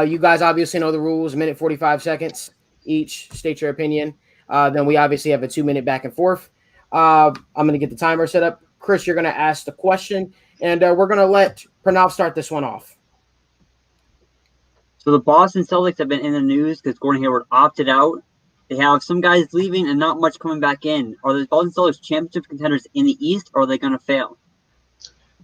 you guys obviously know the rules. 1:45 seconds each. State your opinion. Then we obviously have a 2-minute back and forth. I'm going to get the timer set up. Chris, you're going to ask the question, and we're going to let Pranav start this one off. So the Boston Celtics have been in the news because Gordon Hayward opted out. They have some guys leaving and not much coming back in. Are the Boston Celtics championship contenders in the East, or are they going to fail?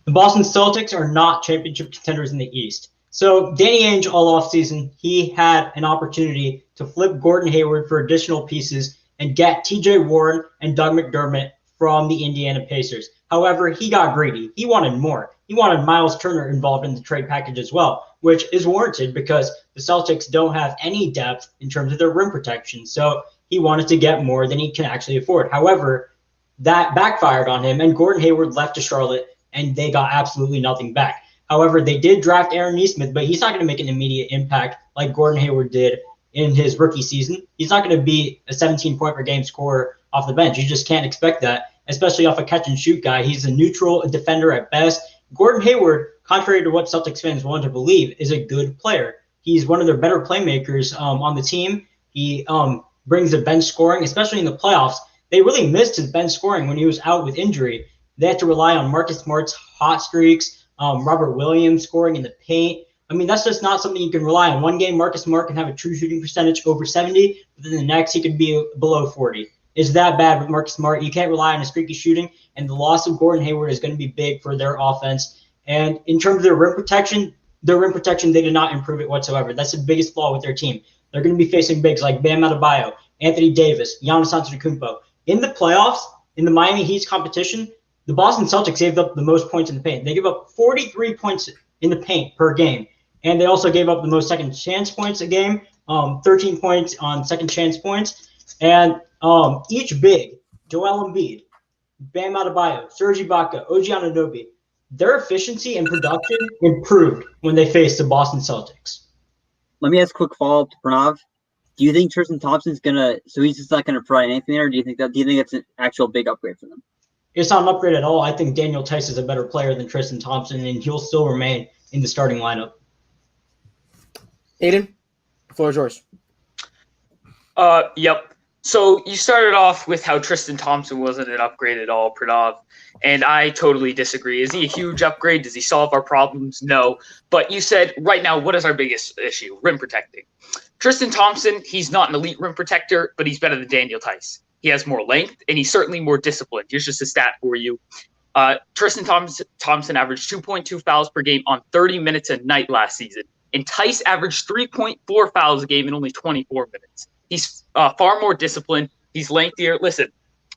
The Boston Celtics are not championship contenders in the East. So Danny Ainge all offseason, he had an opportunity to flip Gordon Hayward for additional pieces and get TJ Warren and Doug McDermott from the Indiana Pacers. However, he got greedy. He wanted more. He wanted Miles Turner involved in the trade package as well, which is warranted because the Celtics don't have any depth in terms of their rim protection. So he wanted to get more than he can actually afford. However, that backfired on him, and Gordon Hayward left to Charlotte, and they got absolutely nothing back. However, they did draft Aaron Nesmith, but he's not going to make an immediate impact like Gordon Hayward did in his rookie season. He's not going to be a 17-point per game scorer off the bench. You just can't expect that, especially off a catch-and-shoot guy. He's a neutral defender at best. Gordon Hayward, contrary to what Celtics fans want to believe, is a good player. He's one of their better playmakers on the team. He brings the bench scoring, especially in the playoffs. They really missed his bench scoring when he was out with injury. They had to rely on Marcus Smart's hot streaks, Robert Williams scoring in the paint. I mean, that's just not something you can rely on. One game, Marcus Smart can have a true shooting percentage over 70, but then the next he could be below 40. It's that bad with Marcus Smart. You can't rely on a streaky shooting, and the loss of Gordon Hayward is going to be big for their offense. And in terms of their rim protection, they did not improve it whatsoever. That's the biggest flaw with their team. They're going to be facing bigs like Bam Adebayo, Anthony Davis, Giannis Antetokounmpo. In the playoffs, in the Miami Heat's competition, the Boston Celtics gave up the most points in the paint. They gave up 43 points in the paint per game. And they also gave up the most second chance points a game, 13 points on second chance points. And each big, Joel Embiid, Bam Adebayo, Serge Ibaka, OG Anunoby, their efficiency and production improved when they faced the Boston Celtics. Let me ask a quick follow-up to Pranav. Do you think Tristan Thompson's he's just not gonna provide anything there, or do you think it's an actual big upgrade for them? It's not an upgrade at all. I think Daniel Tice is a better player than Tristan Thompson, and he'll still remain in the starting lineup. Aiden, the floor is yours. Yep. So you started off with how Tristan Thompson wasn't an upgrade at all, Pranav, and I totally disagree. Is he a huge upgrade? Does he solve our problems? No. But you said right now, what is our biggest issue? Rim protecting. Tristan Thompson, he's not an elite rim protector, but he's better than Daniel Tice. He has more length, and he's certainly more disciplined. Here's just a stat for you. Tristan Thompson averaged 2.2 fouls per game on 30 minutes a night last season, and Tice averaged 3.4 fouls a game in only 24 minutes. He's far more disciplined. He's lengthier. Listen,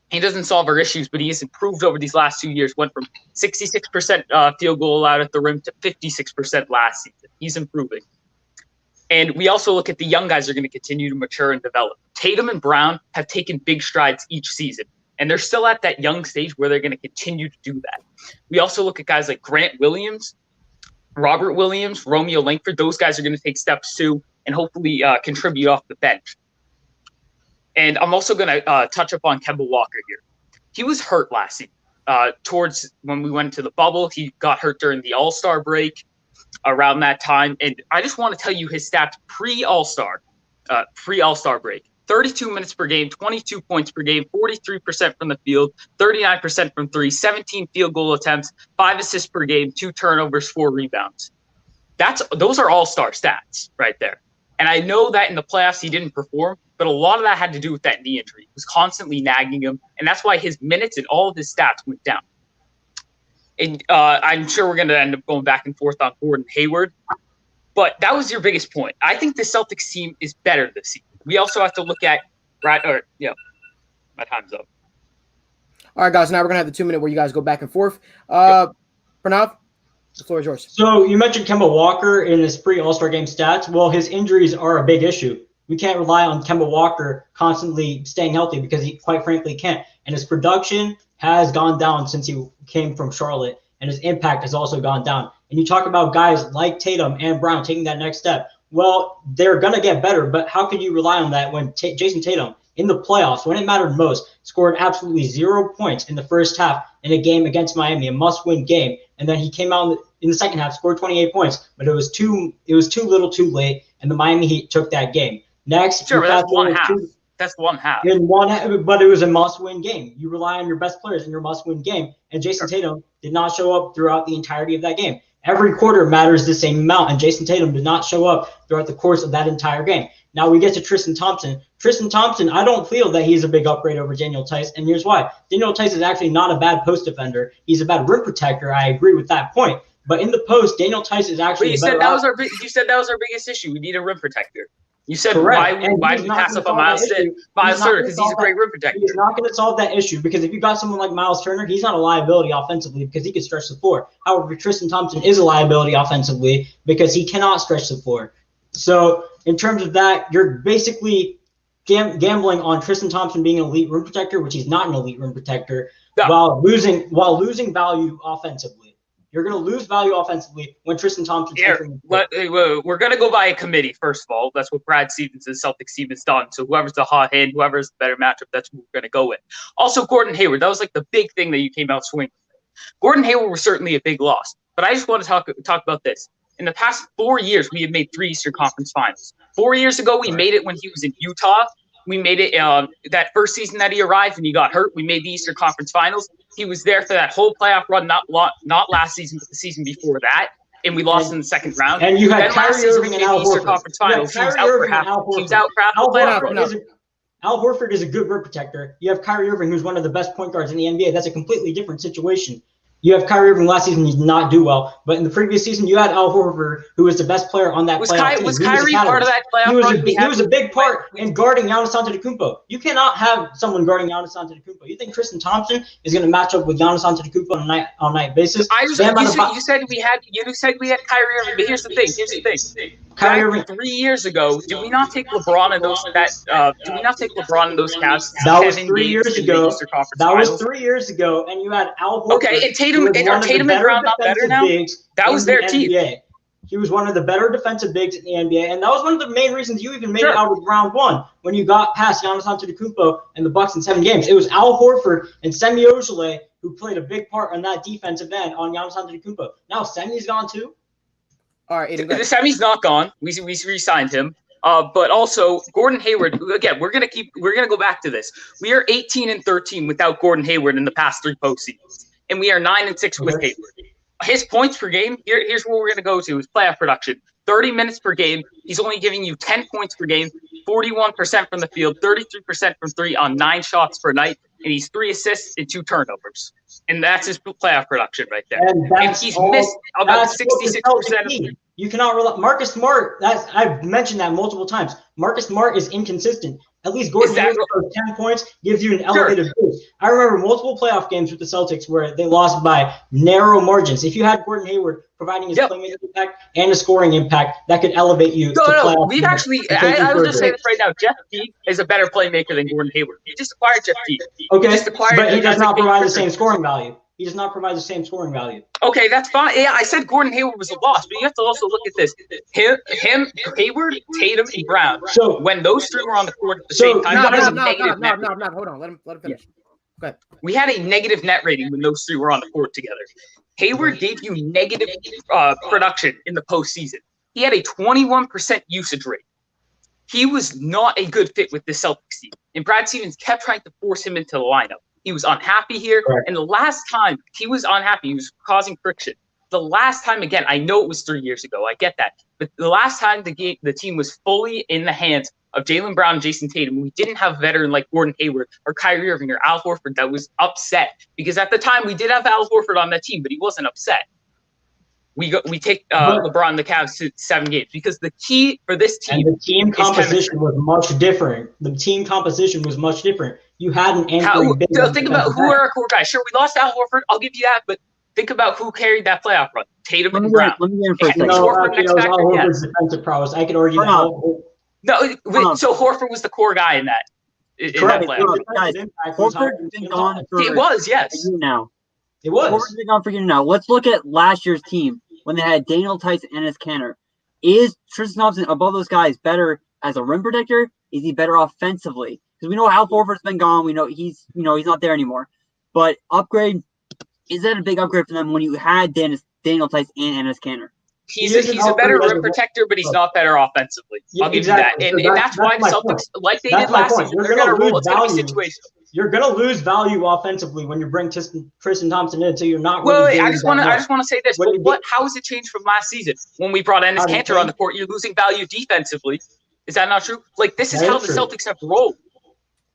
he doesn't solve our issues, but he has improved over these last 2 years. Went from 66% field goal allowed at the rim to 56% last season. He's improving. And we also look at the young guys are going to continue to mature and develop. Tatum and Brown have taken big strides each season, and they're still at that young stage where they're going to continue to do that. We also look at guys like Grant Williams, Robert Williams, Romeo Langford. Those guys are going to take steps too and hopefully contribute off the bench. And I'm also going to touch up on Kemba Walker here. He was hurt last season. Towards when we went to the bubble, he got hurt during the All-Star break around that time. And I just want to tell you his stats pre-All-Star break. 32 minutes per game, 22 points per game, 43% from the field, 39% from three, 17 field goal attempts, 5 assists per game, 2 turnovers, 4 rebounds. Those are all-star stats right there. And I know that in the playoffs he didn't perform, but a lot of that had to do with that knee injury. It was constantly nagging him, and that's why his minutes and all of his stats went down. And I'm sure we're going to end up going back and forth on Gordon Hayward, but that was your biggest point. I think the Celtics team is better this season. We also have to look at my time's up. All right, guys. Now we're gonna have the 2-minute where you guys go back and forth. Pranav, the floor is yours. So you mentioned Kemba Walker in his pre-All-Star game stats. Well, his injuries are a big issue. We can't rely on Kemba Walker constantly staying healthy because he, quite frankly, can't. And his production has gone down since he came from Charlotte, and his impact has also gone down. And you talk about guys like Tatum and Brown taking that next step. Well, they're going to get better, but how can you rely on that when Jason Tatum, in the playoffs, when it mattered most, scored absolutely 0 points in the first half in a game against Miami, a must-win game, and then he came out in the second half, scored 28 points, but it was too little too late, and the Miami Heat took that game. Next, sure, that's one half. That's one half. But it was a must-win game. You rely on your best players in your must-win game, and Jason Tatum did not show up throughout the entirety of that game. Every quarter matters the same amount, and Jason Tatum did not show up throughout the course of that entire game. Now we get to Tristan Thompson. Tristan Thompson, I don't feel that he's a big upgrade over Daniel Tice, and here's why. Daniel Tice is actually not a bad post defender. He's a bad rim protector. I agree with that point. But in the post, Daniel Tice is actually you said that was our biggest issue. We need a rim protector. You said why did we pass up on Miles Turner? Because he's a great rim protector. He's not going to solve that issue because if you got someone like Miles Turner, he's not a liability offensively because he can stretch the floor. However, Tristan Thompson is a liability offensively because he cannot stretch the floor. So in terms of that, you're basically gambling on Tristan Thompson being an elite rim protector, which he's not an elite rim protector, while losing value offensively. You're going to lose value offensively when Tristan Thompson. We're going to go by a committee, first of all. That's what Brad Stevens' Celtics team has done. So whoever's the hot hand, whoever's the better matchup, that's what we're going to go with. Also, Gordon Hayward. That was like the big thing that you came out swinging. Gordon Hayward was certainly a big loss. But I just want to talk about this. In the past 4 years, we have made 3 Eastern Conference Finals. 4 years ago, we made it when he was in Utah. We made it that first season that he arrived and he got hurt. We made the Eastern Conference Finals. He was there for that whole playoff run, not last season, but the season before that. And we lost in the second round. And you had Kyrie Irving and Al Horford. Eastern Conference Finals. He was out for half the playoff run. Al Horford is a good rim protector. You have Kyrie Irving, who's one of the best point guards in the NBA. That's a completely different situation. You have Kyrie Irving last season, he did not do well. But in the previous season, you had Al Horford, who was the best player on that playoff team. Was Kyrie part of that playoff run? He was a big part in guarding Giannis Antetokounmpo. You cannot have someone guarding Giannis Antetokounmpo. You think Tristan Thompson is going to match up with Giannis Antetokounmpo on a night basis? You said we had Kyrie Irving, but here's the thing. Kyrie Irving 3 years ago, did we not take LeBron in those Cavs? That was 3 years ago. That was 3 years ago, and you had Al Horford. Okay, and Tatum and Brown not better now? That was their team. He was one of the better defensive bigs in the NBA, and that was one of the main reasons you even made it out of round one when you got past Giannis Antetokounmpo and the Bucks in 7 games. It was Al Horford and Semi Ojeleye who played a big part on that defensive end on Giannis Antetokounmpo. Now Semi's gone too. All right, the Semi's not gone. We re-signed him. But also Gordon Hayward. Again, we're gonna go back to this. We are 18-13 without Gordon Hayward in the past 3 postseasons, and we are 9-6 with Hayward. His points per game. Here's where we're gonna go to: is playoff production. 30 minutes per game. He's only giving you 10 points per game, 41% from the field, 33% from 3 on 9 shots per night, and he's 3 assists and 2 turnovers. And that's his playoff production right there. And he's missed about 66%. You cannot rely. Marcus Smart. I've mentioned that multiple times. Marcus Smart is inconsistent. At least Gordon Hayward for 10 points gives you an elevated boost. I remember multiple playoff games with the Celtics where they lost by narrow margins. If you had Gordon Hayward providing his playmaking impact and a scoring impact, that could elevate you. No. We've actually. I will just say this right now. Jeff Teague is a better playmaker than Gordon Hayward. You just acquired Jeff Teague. Okay, but he does not provide the same scoring value. He does not provide the same scoring value. Okay, that's fine. Yeah, I said Gordon Hayward was a loss, but you have to also look at this. Him, Hayward, Tatum, and Brown. So when those 3 were on the court at the same time, that was a negative net rating. No, hold on. Let him finish. Go ahead. We had a negative net rating when those 3 were on the court together. Hayward gave you negative production in the postseason. He had a 21% usage rate. He was not a good fit with the Celtics team, and Brad Stevens kept trying to force him into the lineup. He was unhappy here. Right. And the last time he was unhappy, he was causing friction. The last time, again, I know it was 3 years ago. I get that. But the last time the team was fully in the hands of Jaylen Brown and Jason Tatum, we didn't have a veteran like Gordon Hayward or Kyrie Irving or Al Horford that was upset. Because at the time, we did have Al Horford on that team, but he wasn't upset. We take LeBron and the Cavs to 7 games because the key for this team and the team composition was much different. The team composition was much different. You had an anchoring big. So think about who are our core guys. Sure, we lost Al Horford. I'll give you that, but think about who carried that playoff run. Tatum and Brown. Let me get in for a second. Al Horford's defensive prowess. I could argue that. No, so Horford was the core guy in that. Correct. Guys, Horford's been gone for it was, yes. a year now. It was. Horford's been gone for a year now. Let's look at last year's team when they had Daniel Tice and Enes Kanter. Is Tristan Thompson above those guys better as a rim protector? Is he better offensively? Because we know Al Horford's been gone. We know he's not there anymore. But upgrade, is that a big upgrade for them when you had Daniel Tice and Enes Kanter? He's a better rim protector, but he's not better offensively. I'll give you that. And that's why the Celtics, like they did last season, they're going to roll. It's going to be situational. You're going to lose value offensively when you bring Tristan Thompson in, so you're not really. Well, I just want to say this. How has it changed from last season when we brought Enes Kanter on the court? You're losing value defensively. Is that not true? Like, this is how the Celtics have rolled.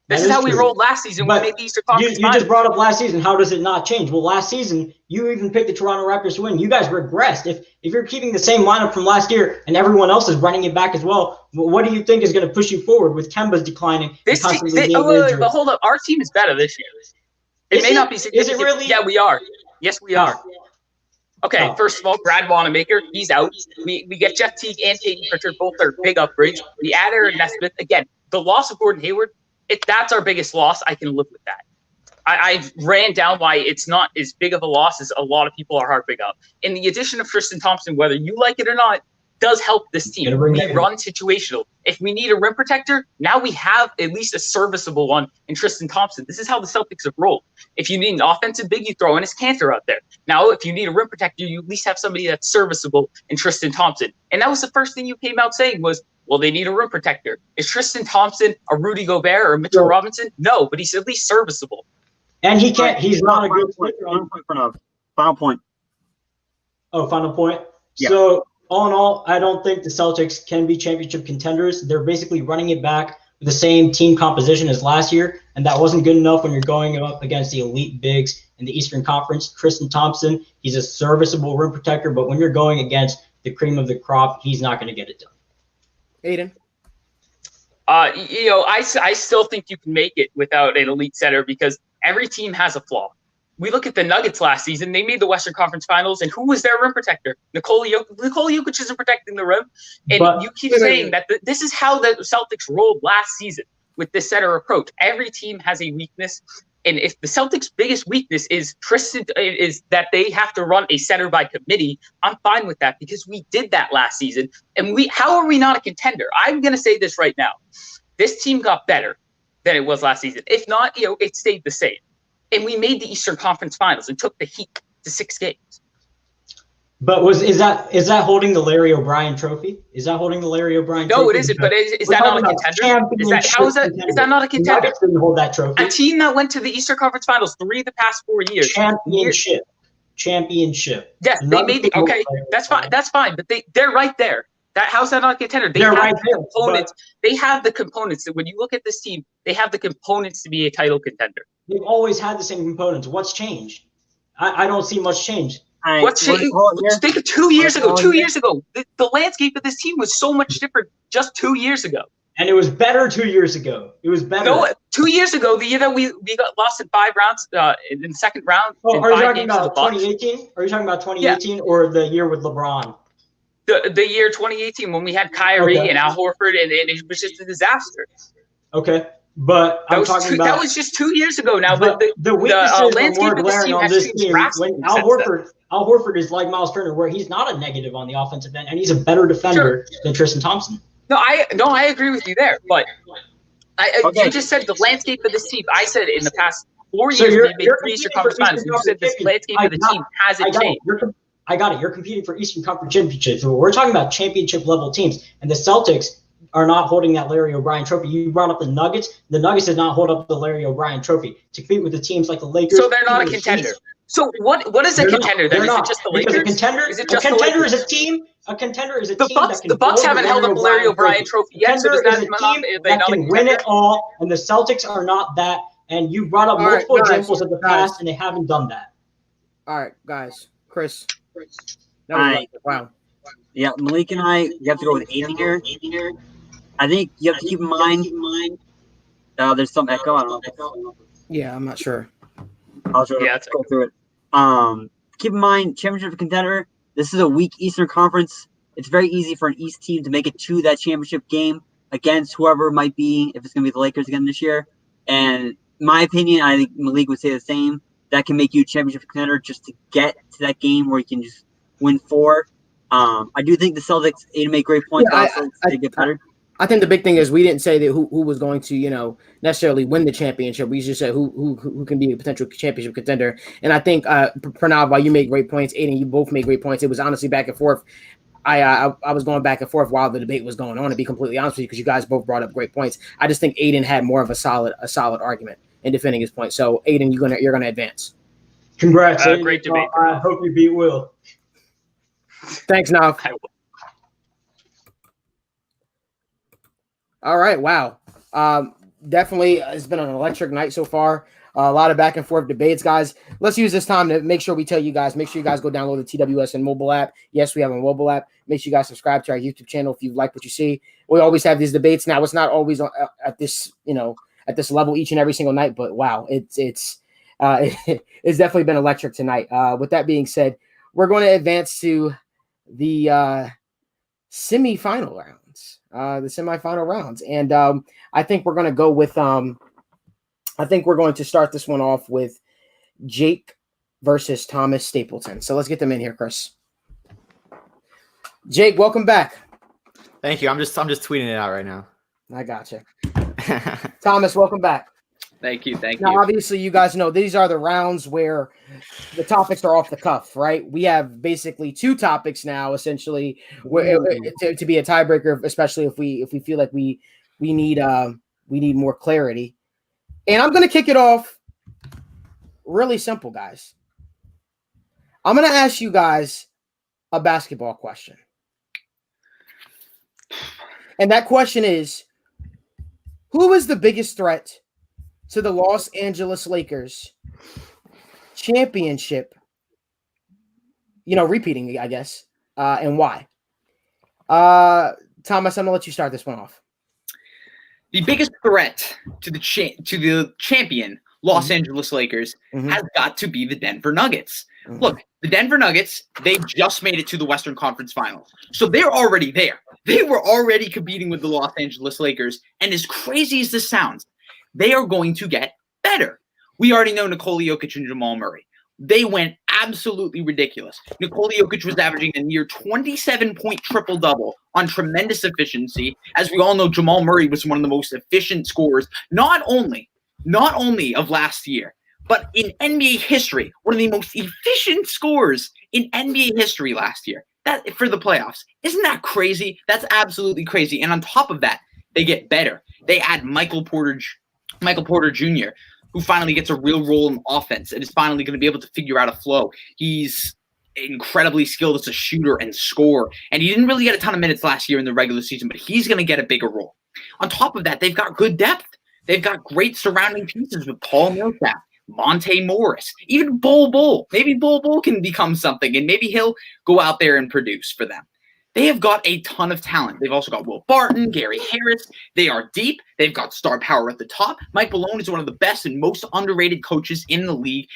This is how we rolled last season when we made the Eastern Conference. You just brought up last season. How does it not change? Well, last season, you even picked the Toronto Raptors to win. You guys regressed. If you're keeping the same lineup from last year and everyone else is running it back as well, what do you think is going to push you forward with Kemba's declining? But hold up. Our team is better this year. It may not be significant. Is it really? Yeah, we are. Yes, we are. Okay, first of all, Brad Wanamaker, he's out. We get Jeff Teague and Peyton Pritchard, both are big upgrades. We add Aaron Nesmith. Again, the loss of Gordon Hayward, that's our biggest loss. I can live with that. I ran down why it's not as big of a loss as a lot of people are harping up. And the addition of Tristan Thompson, whether you like it or not, does help this team. We run situational. If we need a rim protector, now we have at least a serviceable one in Tristan Thompson. This is how the Celtics have rolled. If you need an offensive big, you throw in his Kanter out there. Now, if you need a rim protector, you at least have somebody that's serviceable in Tristan Thompson. And that was the first thing you came out saying was, well, they need a rim protector. Is Tristan Thompson a Rudy Gobert or Mitchell Robinson? No, but he's at least serviceable. And he can't. He's not a good player. Final point. Oh, final point. Yeah. So, all in all, I don't think the Celtics can be championship contenders. They're basically running it back with the same team composition as last year, and that wasn't good enough when you're going up against the elite bigs in the Eastern Conference. Tristan Thompson, he's a serviceable rim protector, but when you're going against the cream of the crop, he's not going to get it done. Aiden? I still think you can make it without an elite center because every team has a flaw. We look at the Nuggets last season. They made the Western Conference Finals, and who was their rim protector? Nikola Jokic isn't protecting the rim. And you keep saying that this is how the Celtics rolled last season with this center approach. Every team has a weakness, And if the Celtics' biggest weakness is that they have to run a center by committee, I'm fine with that because we did that last season. And how are we not a contender? I'm going to say this right now. This team got better than it was last season. If not, it stayed the same. And we made the Eastern Conference Finals and took the Heat to 6 games. But is that holding the Larry O'Brien trophy? Is that holding the Larry O'Brien trophy? No, it isn't. But is that not a contender? Is that not a contender? Nuggets didn't hold that trophy. A team that went to the Eastern Conference Finals 3 of the past 4 years. Championship. Yes, they made the okay. That's fine. That's fine. But they're right there. How's that not a contender? They have the components. They have the components that when you look at this team, they have the components to be a title contender. They've always had the same components. What's changed? I don't see much change. What's changed? Think of 2 years ago. 2 years ago, the landscape of this team was so much different just 2 years ago. And it was better 2 years ago. It was better. No, 2 years ago, the year that we got lost in 5 rounds in the second round. Oh, are you talking about 2018? Are you talking about 2018 or the year with LeBron? The year 2018 when we had Kyrie and Al Horford and it was just a disaster. Okay. But that was just 2 years ago now. But the landscape of this team has changed drastically. Al Horford is like Miles Turner, where he's not a negative on the offensive end, and he's a better defender than Tristan Thompson. No, I agree with you there. But you just said the landscape of this team. I said in the past 4 years we made 3 Eastern Conference Finals. You said this landscape of the team hasn't changed. I got it. You're competing for Eastern Conference championships. We're talking about championship level teams, and the Celtics are not holding that Larry O'Brien trophy. You brought up the Nuggets. The Nuggets did not hold up the Larry O'Brien trophy to compete with the teams like the Lakers. So they're not a contender. So what is a contender then? Is it just the Lakers? A contender is a team. A contender is a team that can. The Bucks haven't held up the Larry O'Brien trophy yet. So does that mean that can win it all? And the Celtics are not that. And you brought up multiple examples of the past, and they haven't done that. All right, guys. Chris. Wow. Yeah, Malik and I, you have to go with 8 here. I think you have to keep in mind. There's some echo. I don't know. Yeah, I'm not sure. I'll go through it. Keep in mind, championship contender. This is a weak Eastern Conference. It's very easy for an East team to make it to that championship game against whoever it might be. If it's going to be the Lakers again this year, and in my opinion, I think Malik would say the same. That can make you a championship contender just to get to that game where you can just win 4. I do think the Celtics make great points. To get better. I think the big thing is we didn't say that who was going to, necessarily win the championship. We just said who can be a potential championship contender. And I think Pranav, while you made great points, Aiden, you both made great points. It was honestly back and forth. I was going back and forth while the debate was going on, to be completely honest with you, because you guys both brought up great points. I just think Aiden had more of a solid argument in defending his point. So Aiden, you're gonna advance. Congrats, Aiden. Great debate. I hope you beat Will. Thanks, Nav. All right, wow. Definitely, it's been an electric night so far. A lot of back and forth debates, guys. Let's use this time to make sure we tell you guys, make sure you guys go download the TWSN mobile app. Yes, we have a mobile app. Make sure you guys subscribe to our YouTube channel if you like what you see. We always have these debates. Now, it's not always at this, at this level each and every single night, but wow, it's definitely been electric tonight. With that being said, we're going to advance to the semifinal rounds. And I think we're going to go with I think we're going to start this one off with Jake versus Thomas Stapleton. So let's get them in here, Chris. Jake, welcome back. Thank you. I'm just tweeting it out right now. I gotcha. Thomas, welcome back. Thank you. Now, obviously, you guys know these are the rounds where the topics are off the cuff, right? We have basically 2 topics now, essentially, to be a tiebreaker, especially if we feel like we need more clarity. And I'm going to kick it off really simple, guys. I'm going to ask you guys a basketball question. And that question is, who is the biggest threat to the Los Angeles Lakers championship, repeating, I guess, and why? Thomas, I'm going to let you start this one off. The biggest threat to the champion Los Angeles Lakers has got to be the Denver Nuggets. Look, the Denver Nuggets, they just made it to the Western Conference Finals. So they're already there. They were already competing with the Los Angeles Lakers. And as crazy as this sounds, they are going to get better. We already know Nikola Jokic and Jamal Murray. They went absolutely ridiculous. Nikola Jokic was averaging a near 27-point triple-double on tremendous efficiency. As we all know, Jamal Murray was one of the most efficient scorers, not only of last year, but in NBA history, one of the most efficient scorers in NBA history last year. That for the playoffs. Isn't that crazy? That's absolutely crazy. And on top of that, they get better. They add Michael Porter Jr., who finally gets a real role in offense and is finally going to be able to figure out a flow. He's incredibly skilled as a shooter and scorer, and he didn't really get a ton of minutes last year in the regular season, but he's going to get a bigger role. On top of that, they've got good depth. They've got great surrounding pieces with Paul Millsap, Monte Morris, even Bol Bol. Maybe Bol Bol can become something, and maybe he'll go out there and produce for them. They have got a ton of talent. They've also got Will Barton, Gary Harris. They are deep. They've got star power at the top. Mike Malone is one of the best and most underrated coaches in the league.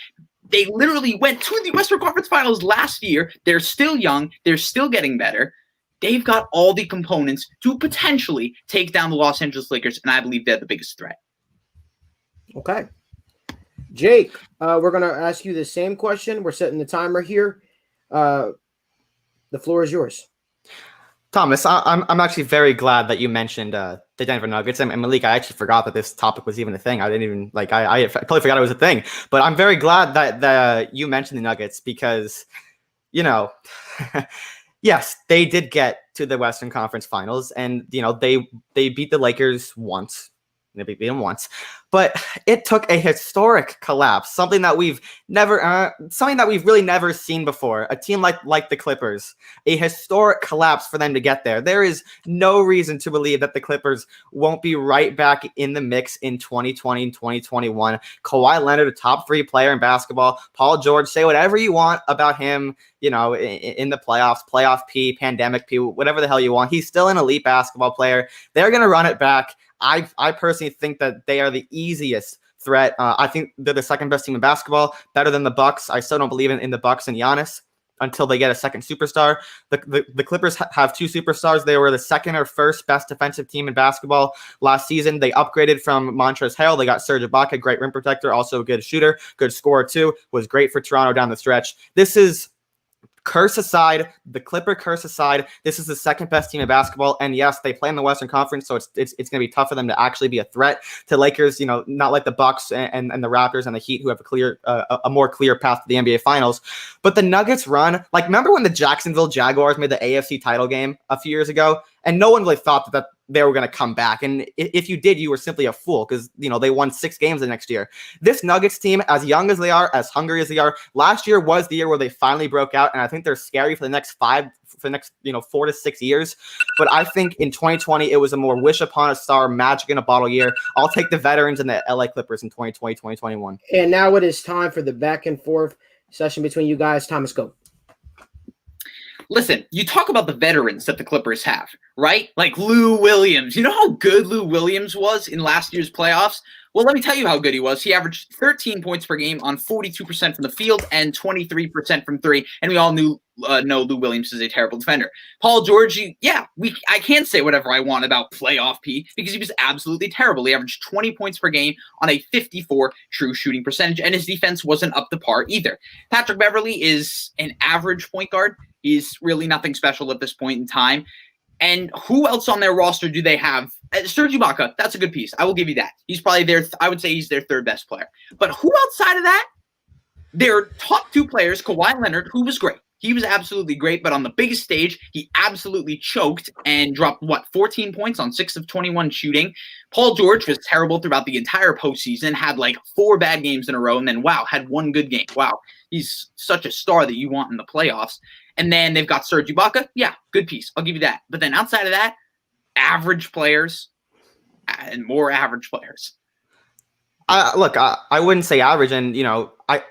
They literally went to the Western Conference Finals last year. They're still young. They're still getting better. They've got all the components to potentially take down the Los Angeles Lakers, and I believe they're the biggest threat. Okay. Jake, we're going to ask you the same question. We're setting the timer here. The floor is yours. Thomas, I'm actually very glad that you mentioned the Denver Nuggets. And Malik, I actually forgot that this topic was even a thing. I didn't even I totally forgot it was a thing. But I'm very glad that you mentioned the Nuggets because, yes, they did get to the Western Conference Finals, and they beat the Lakers once. They beat them once, but it took a historic collapse, something that we've really never seen before. A team like the Clippers, a historic collapse for them to get there. There is no reason to believe that the Clippers won't be right back in the mix in 2020 and 2021. Kawhi Leonard, a top 3 player in basketball. Paul George, say whatever you want about him, in the playoffs, playoff P, pandemic P, whatever the hell you want. He's still an elite basketball player. They're going to run it back. I personally think that they are the easiest threat. I think they're the second best team in basketball, better than the Bucks. I still don't believe in the Bucks and Giannis until they get a second superstar. The Clippers have 2 superstars. They were the second or first best defensive team in basketball last season. They upgraded from Montrezl Harrell. They got Serge Ibaka, great rim protector, also a good shooter, good scorer too. Was great for Toronto down the stretch. This is curse aside, the Clipper curse aside, this is the second best team in basketball. And yes, they play in the Western Conference, so it's going to be tough for them to actually be a threat to Lakers. Not like the Bucks and the Raptors and the Heat, who have a more clear path to the NBA Finals. But the Nuggets run, remember when the Jacksonville Jaguars made the AFC title game a few years ago, and no one really thought that they were going to come back. And if you did, you were simply a fool because, they won 6 games the next year. This Nuggets team, as young as they are, as hungry as they are, last year was the year where they finally broke out. And I think they're scary for the next 4 to 6 years. But I think in 2020, it was a more wish upon a star, magic in a bottle year. I'll take the veterans and the LA Clippers in 2020, 2021. And now it is time for the back and forth session between you guys. Thomas, go. Listen, you talk about the veterans that the Clippers have, right? Like Lou Williams. You know how good Lou Williams was in last year's playoffs? Well, let me tell you how good he was. He averaged 13 points per game on 42% from the field and 23% from 3. And we all know Lou Williams is a terrible defender. Paul George, I can't say whatever I want about playoff P because he was absolutely terrible. He averaged 20 points per game on a 54 true shooting percentage, and his defense wasn't up to par either. Patrick Beverley is an average point guard. He's really nothing special at this point in time. And who else on their roster do they have? Serge Ibaka, that's a good piece. I will give you that. He's probably I would say he's their 3rd best player. But who outside of that? Their top 2 players, Kawhi Leonard, who was great. He was absolutely great, but on the biggest stage, he absolutely choked and dropped, 14 points on 6 of 21 shooting. Paul George was terrible throughout the entire postseason, had 4 bad games in a row, and then, had 1 good game. Wow, he's such a star that you want in the playoffs. And then they've got Serge Ibaka. Yeah, good piece. I'll give you that. But then outside of that, average players and more average players. Look, I wouldn't say average, and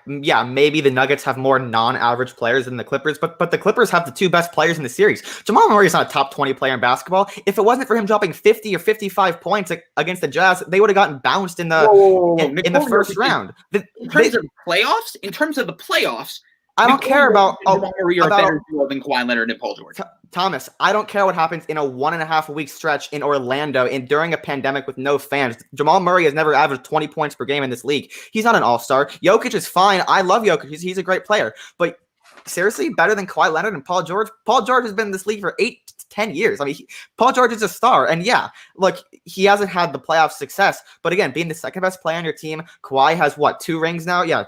maybe the Nuggets have more non-average players than the Clippers, but the Clippers have the 2 best players in the series. Jamal Murray is not a top 20 player in basketball. If it wasn't for him dropping 50 or 55 points against the Jazz, they would have gotten bounced in the first round. In terms of the playoffs, I don't care about Jamal Murray are better duo than Kawhi Leonard and Paul George. Thomas, I don't care what happens in a 1.5 week stretch in Orlando and during a pandemic with no fans. Jamal Murray has never averaged 20 points per game in this league. He's not an all-star. Jokic is fine. I love Jokic. He's a great player. But seriously, better than Kawhi Leonard and Paul George? Paul George has been in this league for 8 to 10 years. I mean, Paul George is a star. And yeah, look, he hasn't had the playoff success. But again, being the second best player on your team, Kawhi has what, 2 rings now? Yeah.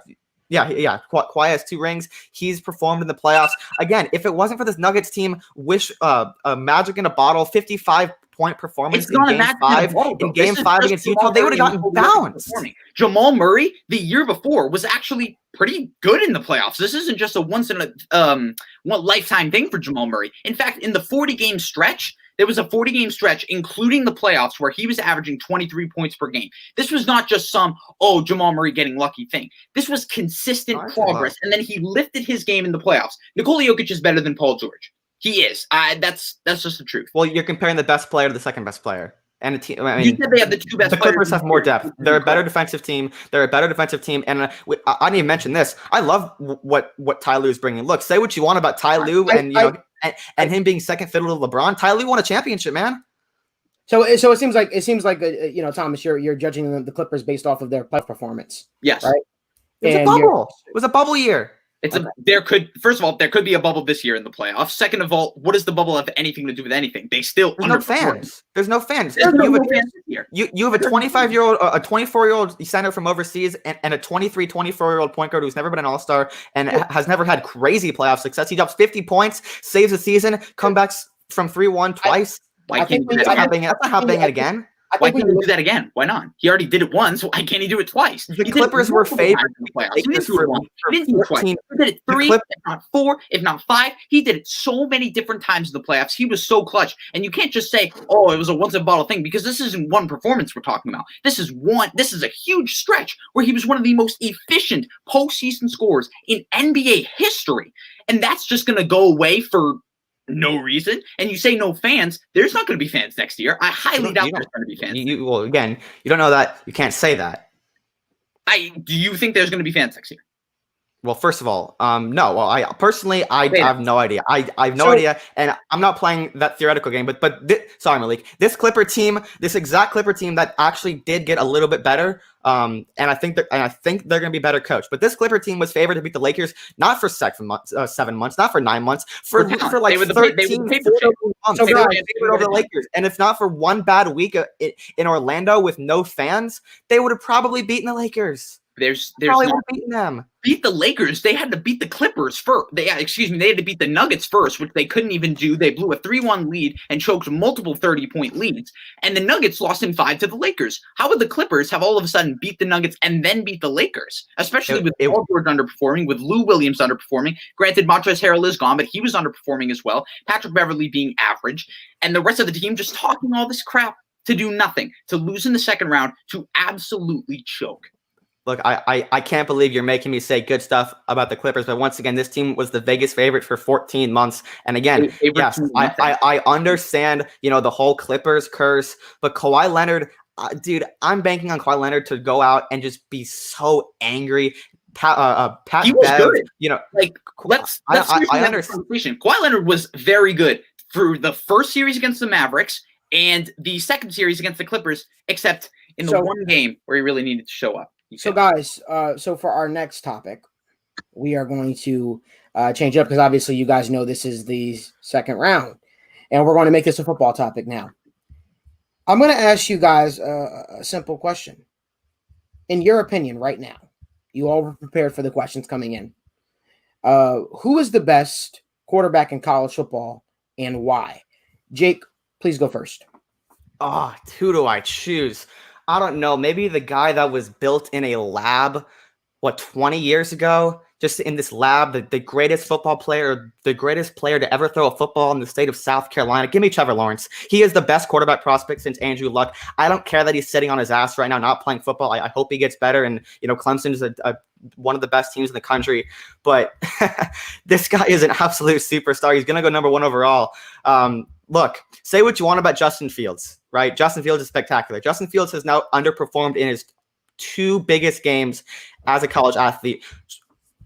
Kawhi has 2 rings. He's performed in the playoffs. Again, if it wasn't for this Nuggets team, a magic in a bottle, 55-point performance in Game 5 against Utah, they would have gotten bounced. Jamal Murray the year before was actually pretty good in the playoffs. This isn't just a once in a one lifetime thing for Jamal Murray. In fact, in the 40-game stretch, there was a 40-game stretch, including the playoffs, where he was averaging 23 points per game. This was not just some, Jamal Murray getting lucky thing. This was consistent progress, and then he lifted his game in the playoffs. Nikola Jokic is better than Paul George. He is. That's just the truth. Well, you're comparing the best player to the second best player. And you said they have the 2 best. The Clippers have more depth. They're a better defensive team. And I didn't even mention this. I love what Ty Lue is bringing. Look, say what you want about Ty Lue and him being second fiddle to LeBron. Ty Lue won a championship, man. So it seems like Thomas, you're judging the Clippers based off of their playoff performance. Yes, right. It was a bubble year. There could be a bubble this year in the playoffs. Second of all, what does the bubble have anything to do with anything? There's no fans. There's no fans. You have a 25-year-old, a 24-year-old center from overseas, and a 24-year-old point guard who's never been an all-star and has never had crazy playoff success. He drops 50 points, saves the season, comebacks from 3-1 twice. Why can't he do that again? Why can't he do that again? Why not? He already did it once. Why can't he do it twice? The Clippers were favored in the playoffs. He didn't do it once. He didn't do it twice. He did it 3, if not 4, if not 5. He did it so many different times in the playoffs. He was so clutch. And you can't just say, it was a once-in-a-bottle thing, because this isn't one performance we're talking about. This is a huge stretch where he was one of the most efficient postseason scorers in NBA history. And that's just going to go away for no reason. And you say no fans, there's not going to be fans next year. I highly doubt there's going to be fans. Again, you don't know that. You can't say that. Do you think there's going to be fans next year? Well, first of all, no. Well, I personally have no idea. I have no idea, and I'm not playing that theoretical game. Sorry, Malik. This exact Clipper team that actually did get a little bit better. And I think they're going to be better coached. But this Clipper team was favored to beat the Lakers not for 7 months, not for 9 months, for like 13, 14 months. They were favored over the Lakers. And if not for one bad week in Orlando with no fans, they would have probably beaten the Lakers. There's probably would have beaten them. Beat the Lakers. They had to beat the Clippers first. They had to beat the Nuggets first, which they couldn't even do. They blew a 3-1 lead and choked multiple 30-point leads. And the Nuggets lost in 5 to the Lakers. How would the Clippers have all of a sudden beat the Nuggets and then beat the Lakers? Especially with Paul George underperforming, with Lou Williams underperforming. Granted, Montrezl Harrell is gone, but he was underperforming as well. Patrick Beverley being average. And the rest of the team just talking all this crap to do nothing, to lose in the second round, to absolutely choke. Look, I can't believe you're making me say good stuff about the Clippers, but once again, this team was the Vegas favorite for 14 months. And again, yes, I understand, the whole Clippers curse, but Kawhi Leonard, dude, I'm banking on Kawhi Leonard to go out and just be so angry. Pat he was Bev, good. I understand. Kawhi Leonard was very good through the first series against the Mavericks and the second series against the Clippers, except in the one game where he really needed to show up. So guys, so for our next topic, we are going to change up because obviously you guys know this is the second round, and we're going to make this a football topic now. I'm going to ask you guys a simple question. In your opinion, right now, you all were prepared for the questions coming in. Who is the best quarterback in college football and why? Jake, please go first. Who do I choose? I don't know. Maybe the guy that was built in a lab, 20 years ago? Just in this lab, the greatest football player, the greatest player to ever throw a football in the state of South Carolina. Give me Trevor Lawrence. He is the best quarterback prospect since Andrew Luck. I don't care that he's sitting on his ass right now, not playing football. I hope he gets better. And, Clemson is one of the best teams in the country. But this guy is an absolute superstar. He's going to go number 1 overall. Look, say what you want about Justin Fields, right? Justin Fields is spectacular. Justin Fields has now underperformed in his 2 biggest games as a college athlete.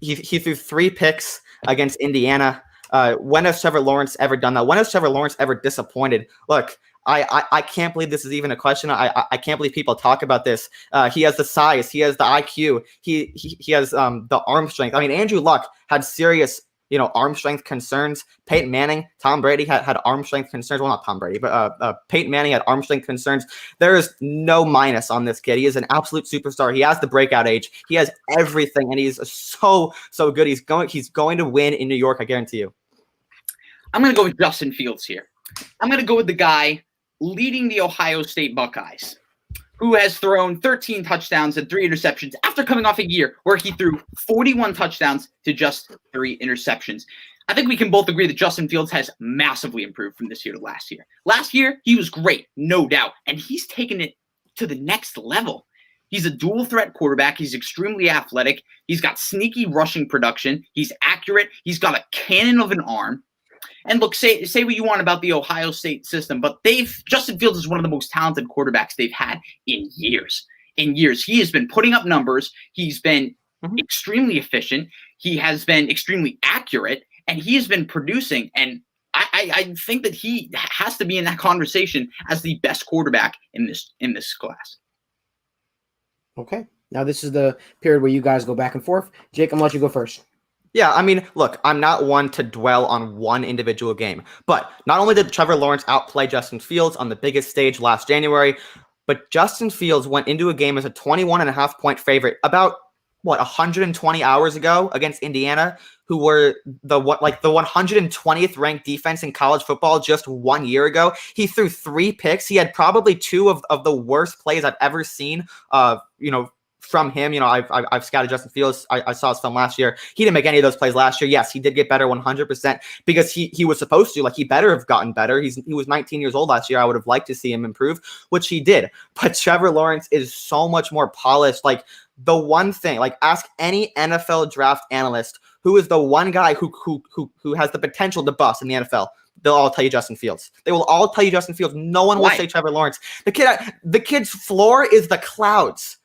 He threw 3 picks against Indiana. When has Trevor Lawrence ever done that? When has Trevor Lawrence ever disappointed? Look, I can't believe this is even a question. I can't believe people talk about this. He has the size. He has the IQ. He has the arm strength. I mean, Andrew Luck had serious, arm strength concerns. Peyton Manning, Tom Brady had arm strength concerns. Well, not Tom Brady, but Peyton Manning had arm strength concerns. There is no minus on this kid. He is an absolute superstar. He has the breakout age. He has everything, and he's so good. He's going to win in New York. I guarantee you. I'm going to go with Justin Fields here. I'm going to go with the guy leading the Ohio State Buckeyes, who has thrown 13 touchdowns and 3 interceptions after coming off a year where he threw 41 touchdowns to just 3 interceptions. I think we can both agree that Justin Fields has massively improved from this year to last year. Last year, he was great, no doubt, and he's taken it to the next level. He's a dual threat quarterback. He's extremely athletic. He's got sneaky rushing production. He's accurate. He's got a cannon of an arm. And look, say what you want about the Ohio State system, but Justin Fields is one of the most talented quarterbacks they've had in years. He has been putting up numbers. He's been extremely efficient. He has been extremely accurate, and he has been producing. And I think that he has to be in that conversation as the best quarterback in this class. Okay. Now this is the period where you guys go back and forth. Jake, I'm going to let you go first. Yeah, I mean, look, I'm not one to dwell on one individual game, but not only did Trevor Lawrence outplay Justin Fields on the biggest stage last January, but Justin Fields went into a game as a 21.5-point favorite about, 120 hours ago against Indiana, who were the 120th ranked defense in college football just 1 year ago. He threw 3 picks. He had probably 2 of the worst plays I've ever seen, from him. I've scouted Justin Fields. I saw his film last year. He didn't make any of those plays last year. Yes, he did get better 100% because he was supposed to. He better have gotten better. He was 19 years old last year. I would have liked to see him improve, which he did. But Trevor Lawrence is so much more polished. The one thing, ask any NFL draft analyst who is the one guy who has the potential to bust in the NFL. They'll all tell you Justin Fields. They will all tell you Justin Fields. No one will say Trevor Lawrence. The kid's floor is the clouds.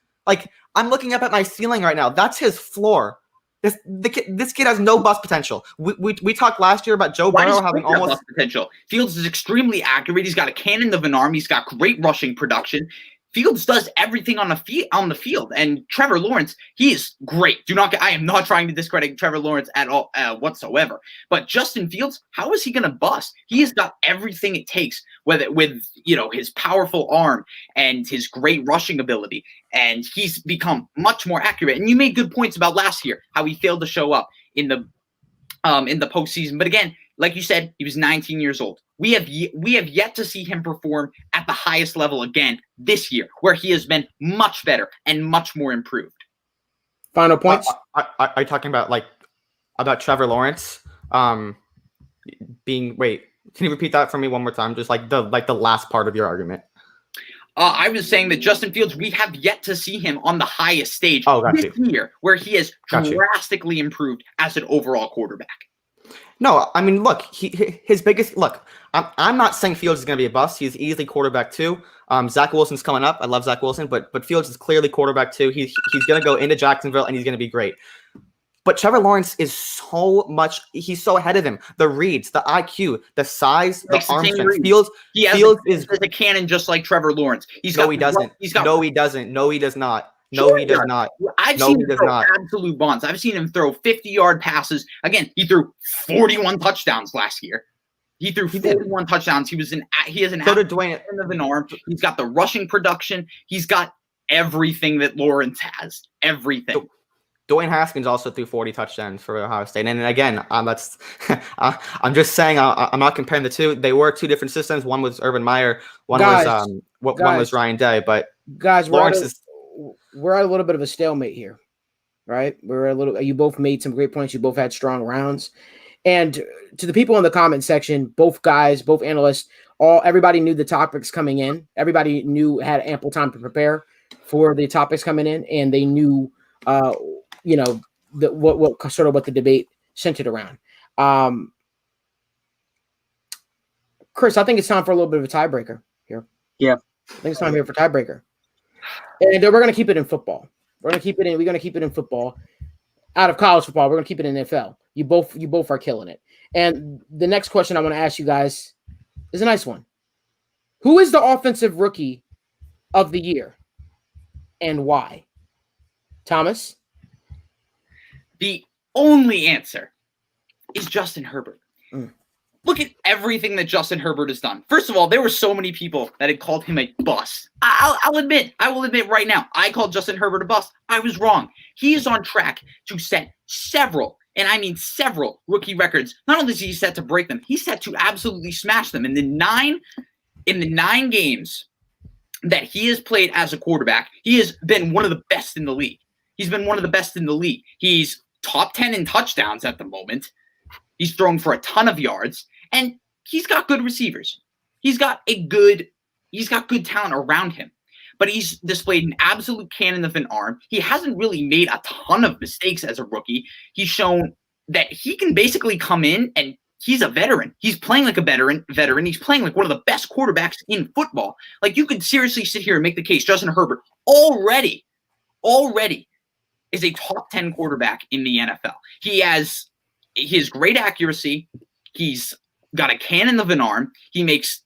I'm looking up at my ceiling right now. That's his floor. This kid has no bust potential. We talked last year about Joe Burrow having almost bust potential. Fields is extremely accurate. He has got a cannon of an arm. He's got great rushing production. Fields does everything on the field, and Trevor Lawrence, he is great. I am not trying to discredit Trevor Lawrence at all whatsoever. But Justin Fields, how is he going to bust? He has got everything it takes, with his powerful arm and his great rushing ability, and he's become much more accurate. And you made good points about last year, how he failed to show up in the postseason. But again, like you said, he was 19 years old. We have yet to see him perform at the highest level again this year, where he has been much better and much more improved. Final points? Are you talking about Trevor Lawrence? Wait, can you repeat that for me one more time? Just the last part of your argument. I was saying that Justin Fields, we have yet to see him on the highest stage this year, where he has drastically improved as an overall quarterback. No, I mean, look, his biggest look. I'm not saying Fields is going to be a bust. He's easily quarterback 2. Zach Wilson's coming up. I love Zach Wilson, but Fields is clearly quarterback 2. He's going to go into Jacksonville and he's going to be great. But Trevor Lawrence is he's so ahead of him. The reads, the IQ, the size, the arm strength. Fields is a cannon just like Trevor Lawrence. He doesn't. No, he doesn't. No, he does not. No, he does not. I've seen him throw absolute bombs. I've seen him throw 50-yard passes. Again, he threw 41 touchdowns last year. He threw 41 touchdowns. He has an Dwayne of an arm. He's got the rushing production. He's got everything that Lawrence has. Everything. Dwayne Haskins also threw 40 touchdowns for Ohio State. And again, I'm just saying I'm not comparing the two. They were 2 different systems. One was Urban Meyer. One was Ryan Day. But guys, we're at a little bit of a stalemate here, right? You both made some great points. You both had strong rounds. And to the people in the comment section, both guys, both analysts, everybody knew the topics coming in. Everybody had ample time to prepare for the topics coming in, and they knew, what the debate centered around. Chris, I think it's time for a little bit of a tiebreaker here. Yeah, I think it's time here for tiebreaker. And we're going to keep it in football. We're going to keep it in football. out of college football. We're gonna keep it in NFL. You both are killing it. And the next question I want to ask you guys is a nice one. Who is the offensive rookie of the year and why? Thomas? The only answer is Justin Herbert. Mm. Look at everything that Justin Herbert has done. First of all, there were so many people that had called him a bust. I will admit right now, I called Justin Herbert a bust. I was wrong. He is on track to set several, and I mean several, rookie records. Not only is he set to break them, he's set to absolutely smash them. In the nine games that he has played as a quarterback, he has been one of the best in the league. He's been one of the best in the league. He's top 10 in touchdowns at the moment. He's thrown for a ton of yards, and he's got good receivers. He's got good talent around him, but he's displayed an absolute cannon of an arm. He hasn't really made a ton of mistakes as a rookie. He's shown that he can basically come in, and he's a veteran. He's playing like a veteran. He's playing like one of the best quarterbacks in football. Like, you could seriously sit here and make the case Justin Herbert already is a top 10 quarterback in the NFL. He has great accuracy. He's got a cannon of an arm. He makes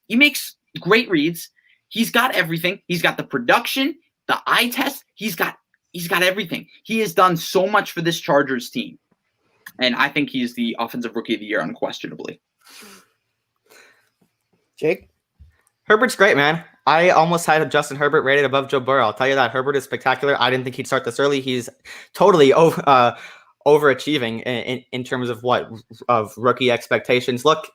great reads. He's got everything. He's got the production, the eye test. He's got everything. He has done so much for this Chargers team. And I think he's the offensive rookie of the year unquestionably. Jake? Herbert's great, man. I almost had Justin Herbert rated above Joe Burrow. I'll tell you that. Herbert is spectacular. I didn't think he'd start this early. He's totally overachieving in terms of rookie expectations. Look,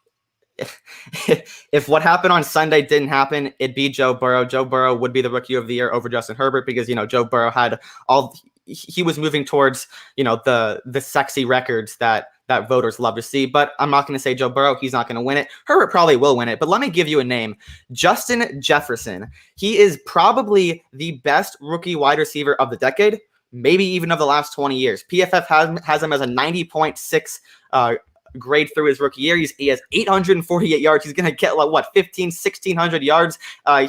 if what happened on Sunday didn't happen, it'd be Joe Burrow. Joe Burrow would be the rookie of the year over Justin Herbert because, Joe Burrow he was moving towards, the sexy records that voters love to see. But I'm not going to say Joe Burrow. He's not going to win it. Herbert probably will win it. But let me give you a name. Justin Jefferson. He is probably the best rookie wide receiver of the decade, maybe even of the last 20 years. PFF has him as a 90.6 grade through his rookie year. He has 848 yards. He's going to get 1,600 yards.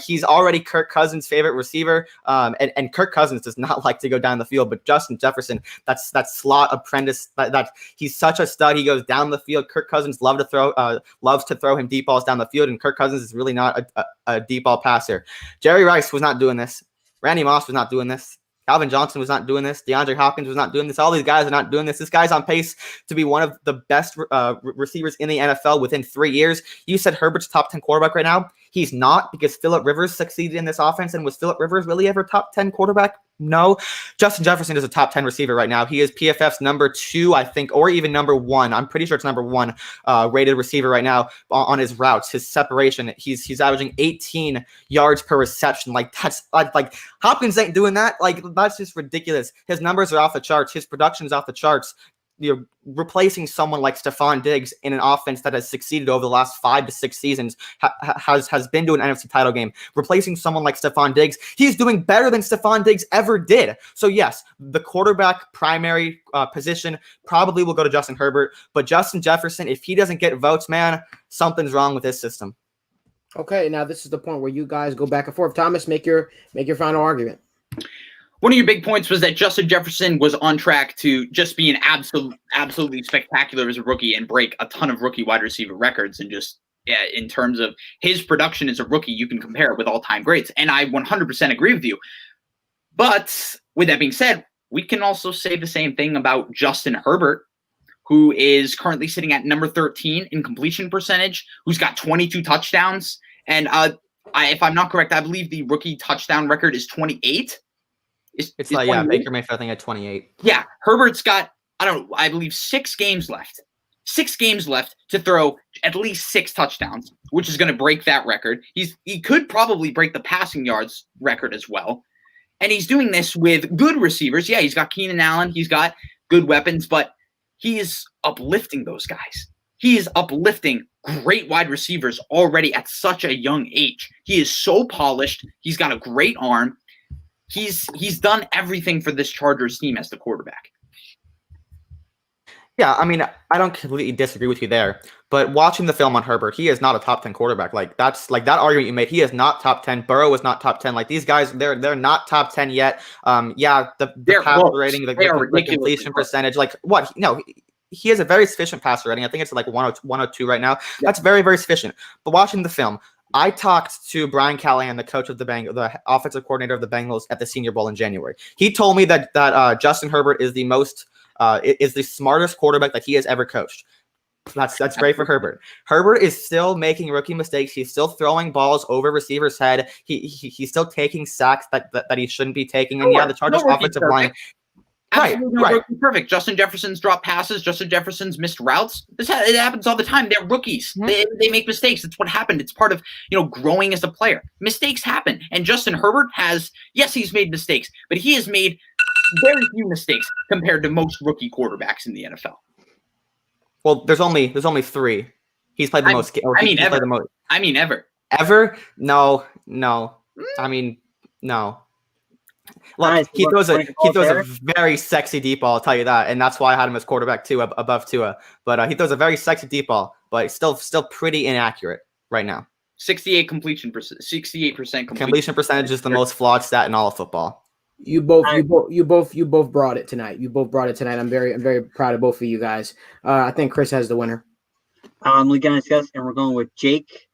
He's already Kirk Cousins' favorite receiver. And Kirk Cousins does not like to go down the field, but Justin Jefferson, that's that slot apprentice, that he's such a stud. He goes down the field. Kirk Cousins loves to throw him deep balls down the field, and Kirk Cousins is really not a deep ball passer. Jerry Rice was not doing this. Randy Moss was not doing this. Calvin Johnson was not doing this. DeAndre Hopkins was not doing this. All these guys are not doing this. This guy's on pace to be one of the best receivers in the NFL within 3 years. You said Herbert's top 10 quarterback right now. He's not, because Phillip Rivers succeeded in this offense. And was Phillip Rivers really ever top 10 quarterback? No. Justin Jefferson is a top 10 receiver right now. He is PFF's number 2, I think, or even number 1. I'm pretty sure it's number 1 rated receiver right now on his routes, his separation. He's averaging 18 yards per reception. That's like Hopkins ain't doing that. That's just ridiculous. His numbers are off the charts. His production is off the charts. You're replacing someone like Stephon Diggs in an offense that has succeeded over the last 5 to 6 seasons, has been to an NFC title game. Replacing someone like Stephon Diggs, he's doing better than Stephon Diggs ever did. So yes, the quarterback primary position probably will go to Justin Herbert, but Justin Jefferson, if he doesn't get votes, man, something's wrong with his system. Okay, now this is the point where you guys go back and forth. Thomas, make your final argument. One of your big points was that Justin Jefferson was on track to just be an absolutely spectacular as a rookie and break a ton of rookie wide receiver records. And just in terms of his production as a rookie, you can compare it with all-time greats. And I 100% agree with you. But with that being said, we can also say the same thing about Justin Herbert, who is currently sitting at number 13 in completion percentage, who's got 22 touchdowns. And if I'm not correct, I believe the rookie touchdown record is 28. It's like, yeah, Baker Mayfield, I think, at 28. Yeah, Herbert's got, I believe 6 games left. 6 games left to throw at least 6 touchdowns, which is going to break that record. He could probably break the passing yards record as well. And he's doing this with good receivers. Yeah, he's got Keenan Allen. He's got good weapons, but he is uplifting those guys. He is uplifting great wide receivers already at such a young age. He is so polished. He's got a great arm. He's done everything for this Chargers team as the quarterback. Yeah, I mean, I don't completely disagree with you there, but watching the film on Herbert, he is not a top 10 quarterback. Like that's like that argument you made. He is not top 10. Burrow is not top 10. Like these guys, they're not top 10 yet. Yeah, the passer rating, the completion percentage, like what? No, he has a very sufficient passer rating. I think it's like 102 right now. That's very, very sufficient. But watching the film, I talked to Brian Callahan, the coach of the offensive coordinator of the Bengals at the Senior Bowl in January. He told me that Justin Herbert is the smartest quarterback that he has ever coached. That's great for Herbert. Herbert is still making rookie mistakes. He's still throwing balls over receivers' head. He's still taking sacks that he shouldn't be taking. And the Chargers offensive line. Absolutely right. Perfect. Justin Jefferson's dropped passes. Justin Jefferson's missed routes. It happens all the time. They're rookies. Mm-hmm. They make mistakes. It's what happened. It's part of growing as a player. Mistakes happen. And Justin Herbert he's made mistakes, but he has made very few mistakes compared to most rookie quarterbacks in the NFL. Well, there's only 3. He's played the most. Ever. Ever? No. I mean, no. Look, he throws a very sexy deep ball. I'll tell you that, and that's why I had him as quarterback too, above Tua. But he throws a very sexy deep ball, but it's still pretty inaccurate right now. 68% completion. Completion percentage is the most flawed stat in all of football. You both brought it tonight. I'm very proud of both of you guys. I think Chris has the winner. We're gonna discuss, and we're going with Jake.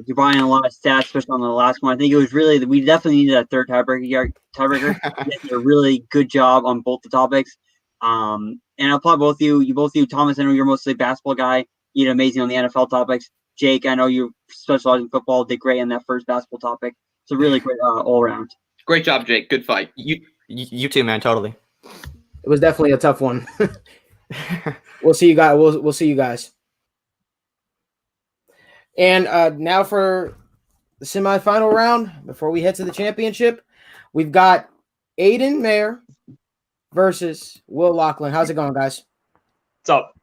You brought in a lot of stats, especially on the last one. I think it was really we definitely needed a third tiebreaker. You did a really good job on both the topics. And I'll applaud both of you. You, Thomas, I know you're mostly a basketball guy. You did amazing on the NFL topics. Jake, I know you specialize in football. Did great on that first basketball topic. So really great all around. Great job, Jake. Good fight. You too, man. Totally. It was definitely a tough one. We'll see you guys. We'll see you guys. And now for the semifinal round, before we head to the championship, we've got Aiden Mayer versus Will Lachlan. How's it going, guys? What's up?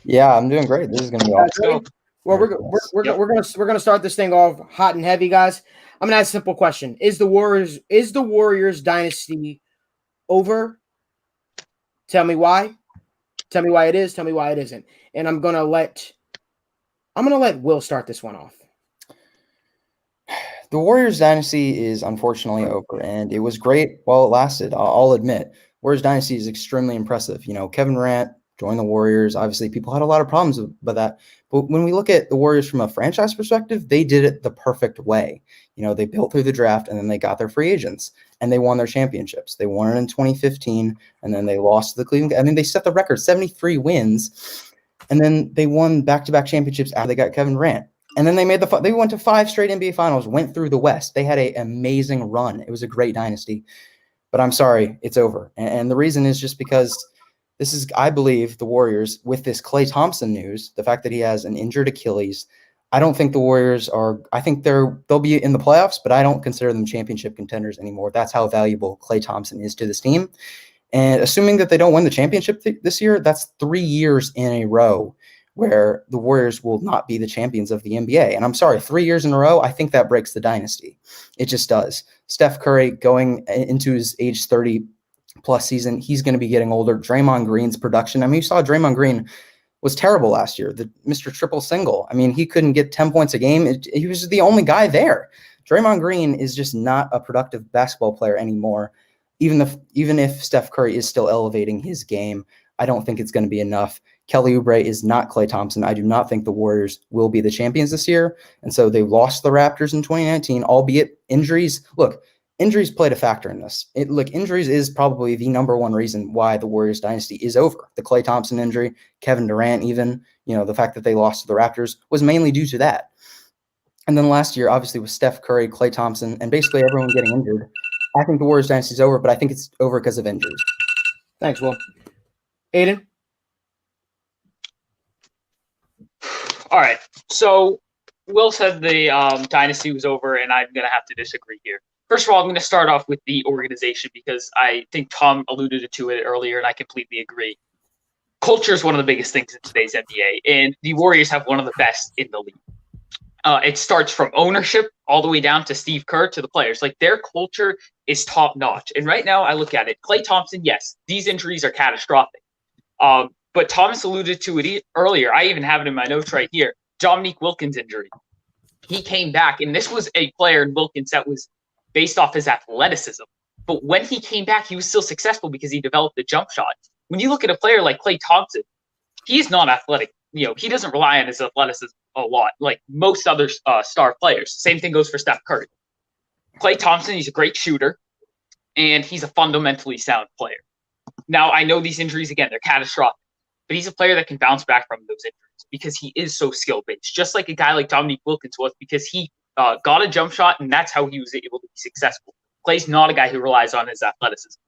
Yeah, I'm doing great. This is gonna be awesome. Well, we're gonna start this thing off hot and heavy, guys. I'm gonna ask a simple question: Is the Warriors dynasty over? Tell me why. Tell me why it is. Tell me why it isn't. And I'm gonna let Will start this one off. The Warriors dynasty is unfortunately over, and it was great while it lasted. I'll admit, Warriors dynasty is extremely impressive. Kevin Durant joined the Warriors. Obviously, people had a lot of problems with that. But when we look at the Warriors from a franchise perspective, they did it the perfect way. They built through the draft, and then they got their free agents, and they won their championships. They won it in 2015, and then they lost to the Cleveland. I mean, they set the record, 73 wins, and then they won back-to-back championships after they got Kevin Durant. And then they went to 5 straight NBA finals, went through the West. They had an amazing run. It was a great dynasty. But I'm sorry, it's over. And the reason is just because this is, I believe, the Warriors, with this Klay Thompson news, the fact that he has an injured Achilles, I don't think the Warriors are – I think they'll be in the playoffs, but I don't consider them championship contenders anymore. That's how valuable Klay Thompson is to this team. And assuming that they don't win the championship this year, that's 3 years in a row where the Warriors will not be the champions of the NBA. And I'm sorry, 3 years in a row, I think that breaks the dynasty. It just does. Steph Curry going into his age 30-plus season, he's going to be getting older. Draymond Green's production, I mean, you saw Draymond Green was terrible last year, the Mr. Triple Single. I mean, he couldn't get 10 points a game. He was the only guy there. Draymond Green is just not a productive basketball player anymore. Even if Steph Curry is still elevating his game, I don't think it's going to be enough. Kelly Oubre is not Klay Thompson. I do not think the Warriors will be the champions this year. And so they lost the Raptors in 2019, albeit injuries. Look, injuries played a factor in this. Injuries is probably the number one reason why the Warriors dynasty is over. The Klay Thompson injury, Kevin Durant even, the fact that they lost to the Raptors was mainly due to that. And then last year, obviously, with Steph Curry, Klay Thompson, and basically everyone getting injured, I think the Warriors dynasty is over, but I think it's over because of injuries. Thanks, Will. Aiden? All right. So Will said the dynasty was over, and I'm going to have to disagree here. First of all, I'm going to start off with the organization because I think Tom alluded to it earlier, and I completely agree. Culture is one of the biggest things in today's NBA, and the Warriors have one of the best in the league. It starts from ownership all the way down to Steve Kerr to the players. Their culture is top notch. And right now I look at it, Klay Thompson, yes, these injuries are catastrophic. But but Thomas alluded to it earlier. I even have it in my notes right here. Dominique Wilkins' injury. He came back, and this was a player in Wilkins that was based off his athleticism. But when he came back, he was still successful because he developed the jump shot. When you look at a player like Klay Thompson, he's not athletic. He doesn't rely on his athleticism a lot, like most other star players. Same thing goes for Steph Curry. Klay Thompson, he's a great shooter, and he's a fundamentally sound player. Now, I know these injuries, again, they're catastrophic, but he's a player that can bounce back from those injuries because he is so skill-based, just like a guy like Dominique Wilkins was, because he got a jump shot, and that's how he was able to be successful. Klay's not a guy who relies on his athleticism.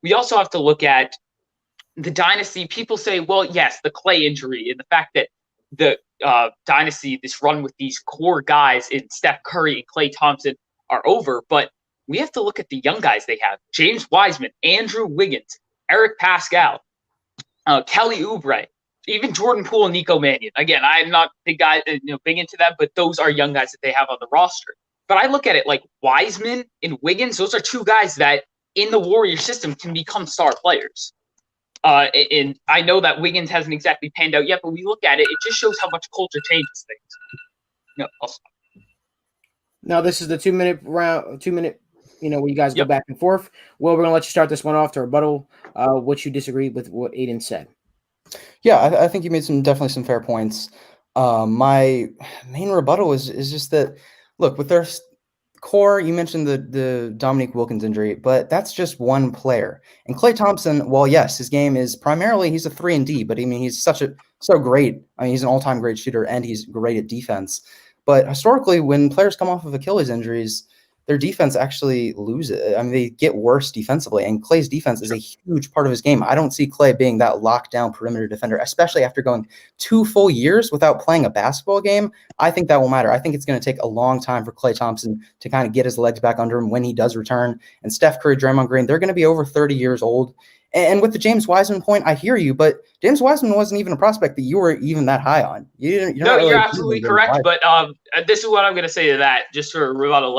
We also have to look at the dynasty. People say, well, yes, the Klay injury and the fact that the dynasty, this run with these core guys in Steph Curry and Klay Thompson are over, but we have to look at the young guys they have. James Wiseman, Andrew Wiggins, Eric Pascal, Kelly Oubre, even Jordan Poole and Nico Mannion. Again, I'm not big into that, but those are young guys that they have on the roster. But I look at it like Wiseman and Wiggins, those are two guys that in the Warrior system can become star players. And I know that Wiggins hasn't exactly panned out yet, but we look at it, it just shows how much culture changes things. No, I'll stop. Now, this is the 2 minute round, where you guys go back and forth. Well, we're going to let you start this one off to rebuttal what you disagree with what Aiden said. Yeah, I think you made definitely some fair points. My main rebuttal is just that, look, with their core, you mentioned the Dominique Wilkins injury, but that's just one player. And Klay Thompson, well, yes, his game is primarily he's a 3-and-D, but I mean he's so great. I mean he's an all-time great shooter and he's great at defense. But historically, when players come off of Achilles injuries, their defense actually loses. I mean, they get worse defensively, and Klay's defense is a huge part of his game. I don't see Klay being that lockdown perimeter defender, especially after going 2 full years without playing a basketball game. I think that will matter. I think it's going to take a long time for Klay Thompson to kind of get his legs back under him when he does return. And Steph Curry, Draymond Green, they're going to be over 30 years old. And with the James Wiseman point, I hear you, but James Wiseman wasn't even a prospect that you were even that high on. You're absolutely correct. But this is what I'm going to say to that, just for a rebuttal.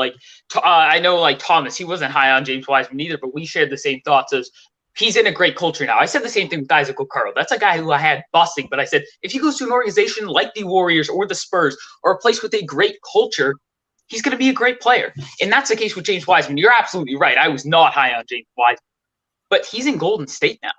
I know, like Thomas, he wasn't high on James Wiseman either, but we shared the same thoughts as he's in a great culture now. I said the same thing with Isaac Okoro. That's a guy who I had busting, but I said if he goes to an organization like the Warriors or the Spurs or a place with a great culture, he's going to be a great player. And that's the case with James Wiseman. You're absolutely right. I was not high on James Wiseman. But he's in Golden State now.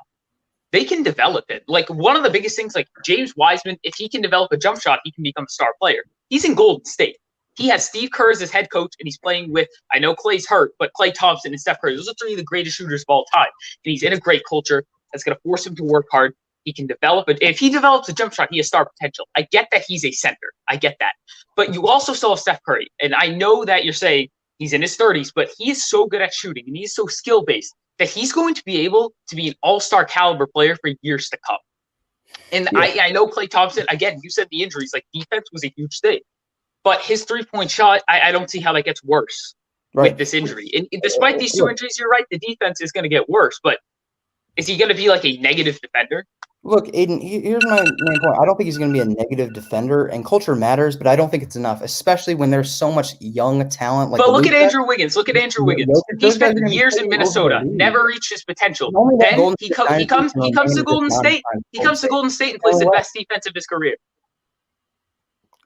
They can develop it. Like, one of the biggest things, like James Wiseman, if he can develop a jump shot, he can become a star player. He's in Golden State. He has Steve Kerr as his head coach, and he's playing with, I know Klay's hurt, but Klay Thompson and Steph Curry, those are 3 of the greatest shooters of all time. And he's in a great culture that's going to force him to work hard. He can develop it. If he develops a jump shot, he has star potential. I get that he's a center. I get that. But you also still have Steph Curry. And I know that you're saying he's in his 30s, but he is so good at shooting, and he's so skill-based that he's going to be able to be an all-star caliber player for years to come. And I know Klay Thompson, again, you said the injuries, like defense was a huge thing. But his three-point shot, I don't see how that gets worse with this injury. And despite these 2 injuries, you're right, the defense is going to get worse. But is he going to be like a negative defender? Look, Aiden, here's my main point. I don't think he's going to be a negative defender, and culture matters, but I don't think it's enough, especially when there's so much young talent. But look at Andrew Wiggins. Look at Andrew Wiggins. He spent years in Minnesota, never reached his potential. Then he comes to Golden State. He comes to Golden State and plays the best defense of his career.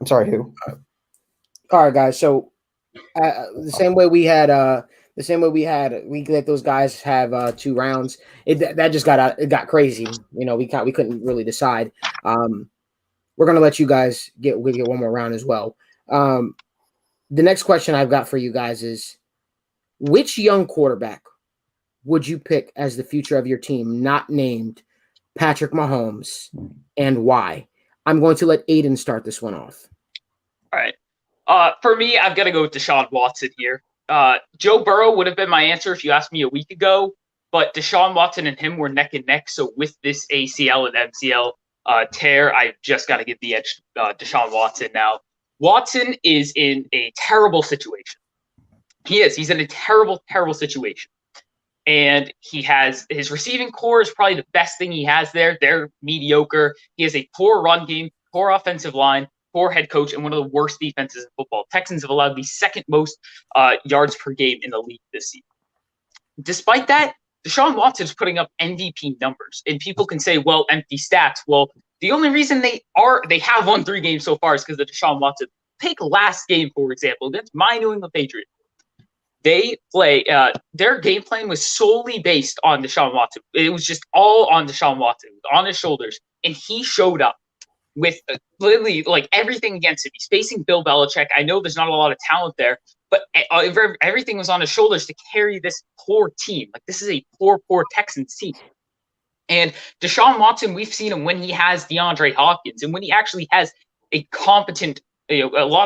I'm sorry, who? All right, guys. So the same way we let those guys have 2 rounds. That just it got crazy. We couldn't really decide. We're gonna let you guys get 1 more round as well. The next question I've got for you guys is, which young quarterback would you pick as the future of your team, not named Patrick Mahomes, and why? I'm going to let Aiden start this one off. All right. For me, I've got to go with Deshaun Watson here. Joe Burrow would have been my answer if you asked me a week ago, but Deshaun Watson and him were neck and neck. So with this ACL and MCL tear, I've just got to give the edge to Deshaun Watson now. Watson is in a terrible situation. He is. He's in a terrible, terrible situation. And he has his receiving core is probably the best thing he has there. They're mediocre. He has a poor run game, poor offensive line, poor head coach, and one of the worst defenses in football. Texans have allowed the 2nd most yards per game in the league this season. Despite that, Deshaun Watson's putting up MVP numbers, and people can say, well, empty stats. Well, the only reason they have won 3 games so far is because of Deshaun Watson. Take last game, for example, against my New England Patriots. They play their game plan was solely based on Deshaun Watson. It was just all on Deshaun Watson, on his shoulders, and he showed up with literally like everything against him. He's facing Bill Belichick. I know there's not a lot of talent there, but everything was on his shoulders to carry this poor team. Like, this is a poor Texans team. And Deshaun Watson, we've seen him when he has DeAndre Hopkins and when he actually has a competent,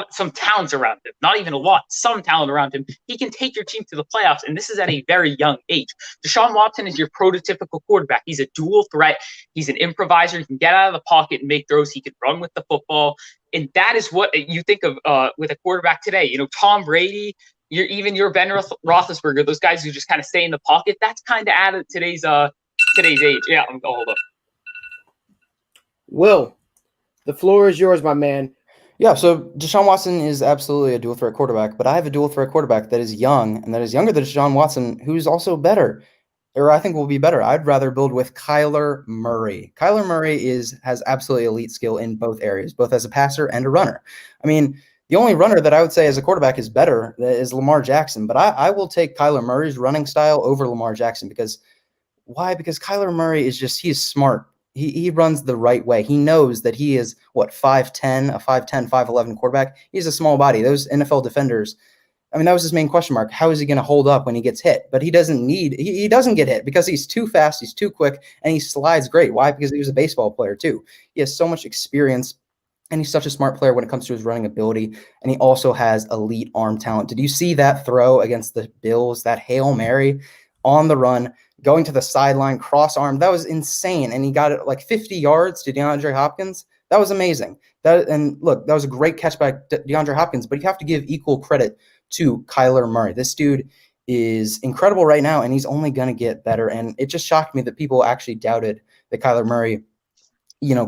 some talents around him. Not even a lot, some talent around him. He can take your team to the playoffs, and this is at a very young age. Deshaun Watson is your prototypical quarterback. He's a dual threat. He's an improviser. He can get out of the pocket and make throws. He can run with the football. And that is what you think of with a quarterback today. Tom Brady, your Ben Roethlisberger, those guys who just kind of stay in the pocket, that's kind of at today's age. Yeah, hold up. Will, the floor is yours, my man. Yeah, so Deshaun Watson is absolutely a dual threat quarterback, but I have a dual threat quarterback that is young and that is younger than Deshaun Watson, who's also better, or I think will be better. I'd rather build with Kyler Murray. Kyler Murray has absolutely elite skill in both areas, both as a passer and a runner. I mean, the only runner that I would say as a quarterback is better is Lamar Jackson, but I will take Kyler Murray's running style over Lamar Jackson because why? Because Kyler Murray he's smart. He runs the right way. He knows that he is, 5'10", a 5'10", 5'11" quarterback. He's a small body. Those NFL defenders, I mean, that was his main question mark. How is he going to hold up when he gets hit? But he doesn't get hit because he's too fast, he's too quick, and he slides great. Why? Because he was a baseball player too. He has so much experience, and he's such a smart player when it comes to his running ability, and he also has elite arm talent. Did you see that throw against the Bills, that Hail Mary on the run, going to the sideline, cross arm? That was insane. And he got it like 50 yards to DeAndre Hopkins. That was amazing. And look, that was a great catch by DeAndre Hopkins, but you have to give equal credit to Kyler Murray. This dude is incredible right now, and he's only going to get better. And it just shocked me that people actually doubted that Kyler Murray,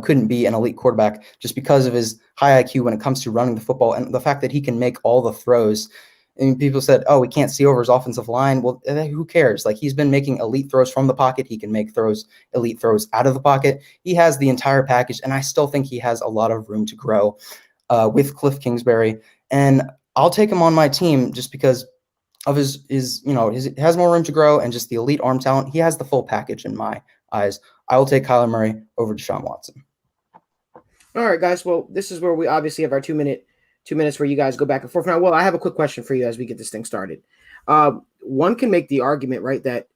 couldn't be an elite quarterback just because of his high IQ when it comes to running the football and the fact that he can make all the throws. And people said, oh, we can't see over his offensive line. Well, who cares? Like, he's been making elite throws from the pocket. He can make elite throws out of the pocket. He has the entire package, and I still think he has a lot of room to grow with Cliff Kingsbury. And I'll take him on my team just because of his has more room to grow and just the elite arm talent. He has the full package in my eyes. I will take Kyler Murray over Deshaun Watson. All right, guys. Well, this is where we obviously have our 2 minutes where you guys go back and forth. Now, well, I have a quick question for you as we get this thing started. One can make the argument, right, that,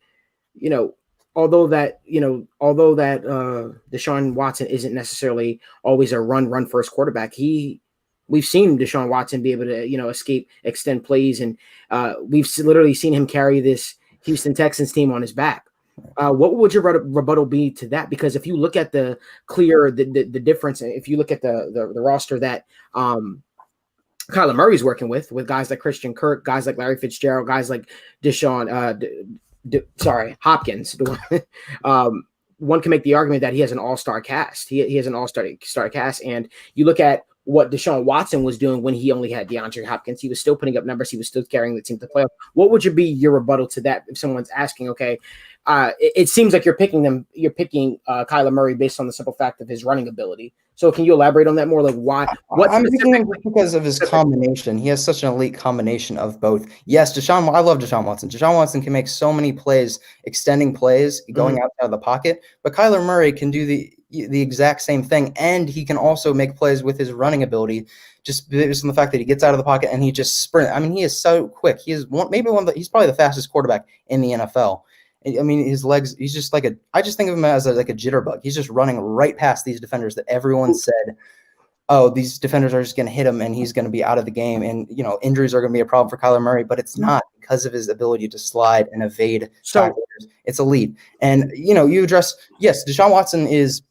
although that Deshaun Watson isn't necessarily always a run first quarterback, we've seen Deshaun Watson be able to, extend plays, and we've literally seen him carry this Houston Texans team on his back. What would your rebuttal be to that? Because if you look at the difference, if you look at the roster that Kyler Murray's working with guys like Christian Kirk, guys like Larry Fitzgerald, guys like Hopkins. One can make the argument that he has an all-star cast. He has an all-star cast, and you look at what Deshaun Watson was doing when he only had DeAndre Hopkins. He was still putting up numbers. He was still carrying the team to the playoff. What would be your rebuttal to that if someone's asking, okay, it seems like you're picking Kyler Murray based on the simple fact of his running ability. So can you elaborate on that more? Like why? I'm picking him because of his combination. He has such an elite combination of both. Yes, I love Deshaun Watson. Deshaun Watson can make so many plays, extending plays, going outside of the pocket. But Kyler Murray can do the exact same thing, and he can also make plays with his running ability, just based on the fact that he gets out of the pocket and he just sprint. I mean, he is so quick. He is he's probably the fastest quarterback in the NFL. I mean, his legs, he's just I just think of him as like a jitterbug. He's just running right past these defenders that everyone said, oh, these defenders are just going to hit him and he's going to be out of the game. And, injuries are going to be a problem for Kyler Murray, but it's not because of his ability to slide and evade. So it's elite. And, you address, yes, Deshaun Watson is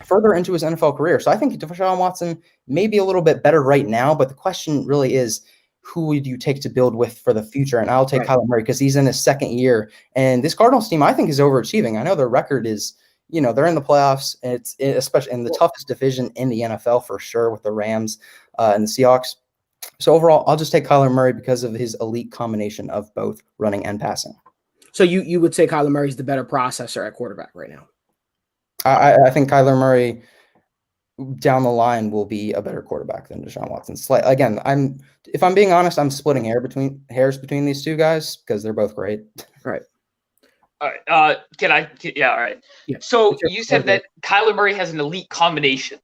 further into his NFL career. So I think Deshaun Watson may be a little bit better right now, but the question really is, who would you take to build with for the future? And I'll take Kyler Murray because he's in his second year. And this Cardinals team, I think, is overachieving. I know their record is, they're in the playoffs. It's especially in the toughest division in the NFL for sure with the Rams and the Seahawks. So overall, I'll just take Kyler Murray because of his elite combination of both running and passing. So you would say Kyler Murray's the better processor at quarterback right now? I think Kyler Murray down the line will be a better quarterback than Deshaun Watson. Again, if I'm being honest, I'm splitting hairs between these two guys because they're both great. Right. All right. All right. Yeah. So you said that Kyler Murray has an elite combination,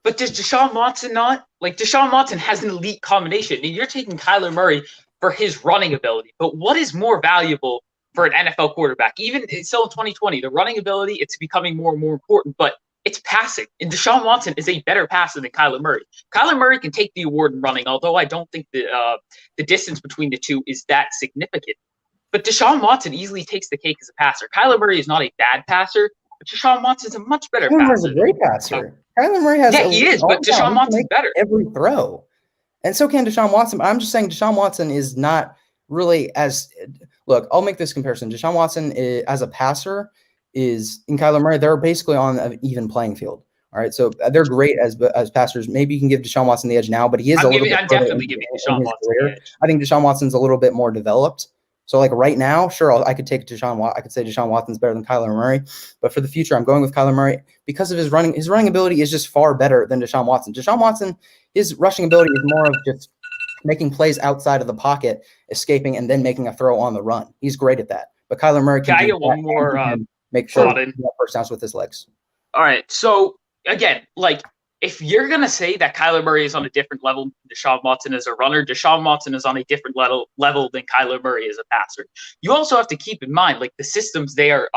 but does Deshaun Watson not? Like, Deshaun Watson has an elite combination, and you're taking Kyler Murray for his running ability. But what is more valuable for an NFL quarterback? Even still in 2020, the running ability, it's becoming more and more important, but it's passing. And Deshaun Watson is a better passer than Kyler Murray. Kyler Murray can take the award in running, although I don't think the distance between the two is that significant. But Deshaun Watson easily takes the cake as a passer. Kyler Murray is not a bad passer, but Deshaun Watson's a much better Kyler Murray's passer. a great passer. Kyler Murray has he is, but Deshaun Watson's better. Every throw. And so can Deshaun Watson. I'm just saying Deshaun Watson is not really as – look, I'll make this comparison. Deshaun Watson as a passer is – in Kyler Murray, they're basically on an even playing field. All right, so they're great as passers. Maybe you can give Deshaun Watson the edge now, but he is I'm definitely giving Deshaun Watson the edge. I think Deshaun Watson's a little bit more developed. So, like right now, sure, I could take I could say Deshaun Watson's better than Kyler Murray. But for the future, I'm going with Kyler Murray because of his running. His running ability is just far better than Deshaun Watson. Deshaun Watson, his rushing ability is more of just making plays outside of the pocket, escaping, and then making a throw on the run. He's great at that. But Kyler Murray can get one more make sure he first downs with his legs. All right. So again, like, if you're gonna say that Kyler Murray is on a different level than Deshaun Watson as a runner, Deshaun Watson is on a different level than Kyler Murray as a passer. You also have to keep in mind, like, the systems they are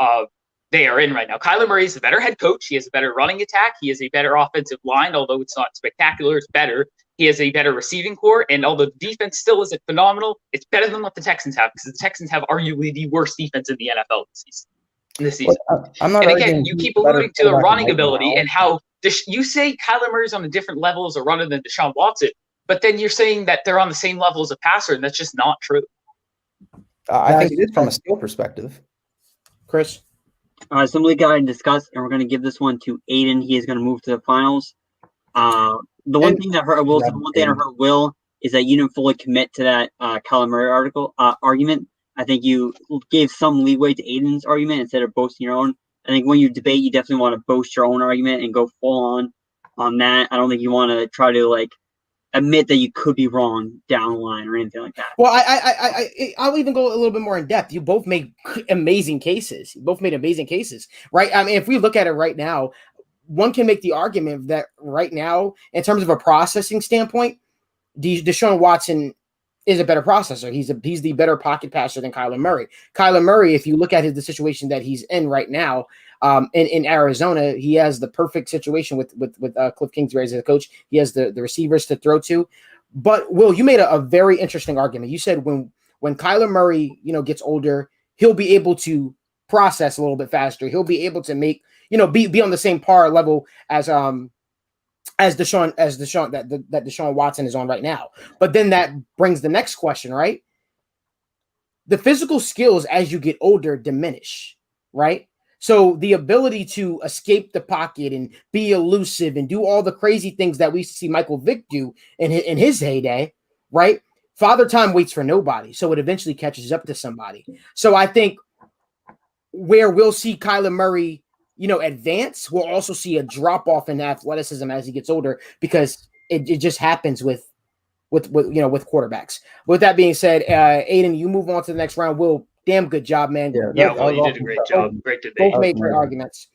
in right now. Kyler Murray is a better head coach. He has a better running attack. He has a better offensive line, although it's not spectacular. It's better. He has a better receiving core, and although the defense still isn't phenomenal, it's better than what the Texans have, because the Texans have arguably the worst defense in the NFL this season. I'm not. And again, you keep alluding to the running ability and how you say Kyler Murray's on a different level as a runner than Deshaun Watson, but then you're saying that they're on the same level as a passer, and that's just not true. I think it is from a skill perspective. Chris? So Malik got to discuss, and we're going to give this one to Aiden. He is going to move to the finals. The one thing that hurt Will is that you didn't fully commit to that Kyler Murray argument. I think you gave some leeway to Aiden's argument instead of boasting your own. I think when you debate, you definitely want to boast your own argument and go full on that. I don't think you want to try to, like, admit that you could be wrong down the line or anything like that. Well, I'll even go a little bit more in depth. You both make amazing cases. You both made amazing cases, right? I mean, if we look at it right now, one can make the argument that right now, in terms of a processing standpoint, Deshaun Watson is a better processor. He's the better pocket passer than Kyler Murray. Kyler Murray, if you look at the situation that he's in right now, in Arizona, he has the perfect situation with Cliff Kingsbury as a coach. He has the receivers to throw to. But Will, you made a very interesting argument. You said when Kyler Murray, gets older, he'll be able to process a little bit faster. He'll be able to make, be on the same par level as Deshaun Watson is on right now. But then that brings the next question, right? The physical skills as you get older diminish, right? So the ability to escape the pocket and be elusive and do all the crazy things that we see Michael Vick do in his heyday, right? Father Time waits for nobody, so it eventually catches up to somebody. So I think where we'll see Kyler Murray, advance, we'll also see a drop off in athleticism as he gets older, because it just happens with quarterbacks. With that being said, Aiden, you move on to the next round. Will, damn good job, man. Yeah, well, you did a great job. Great debate. Both made great arguments.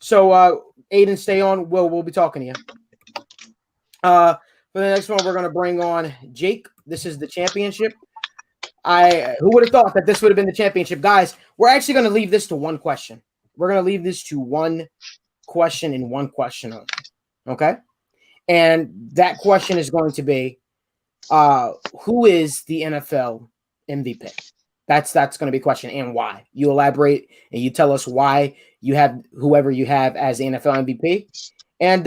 So Aiden, stay on. We'll be talking to you. For the next one, we're going to bring on Jake. This is the championship. Who would have thought that this would have been the championship? Guys, we're actually going to leave this to one question. We're going to leave this to one question and one question only. Okay? And that question is going to be, who is the NFL MVP? That's going to be a question, and why. You elaborate and you tell us why you have whoever you have as the NFL MVP. And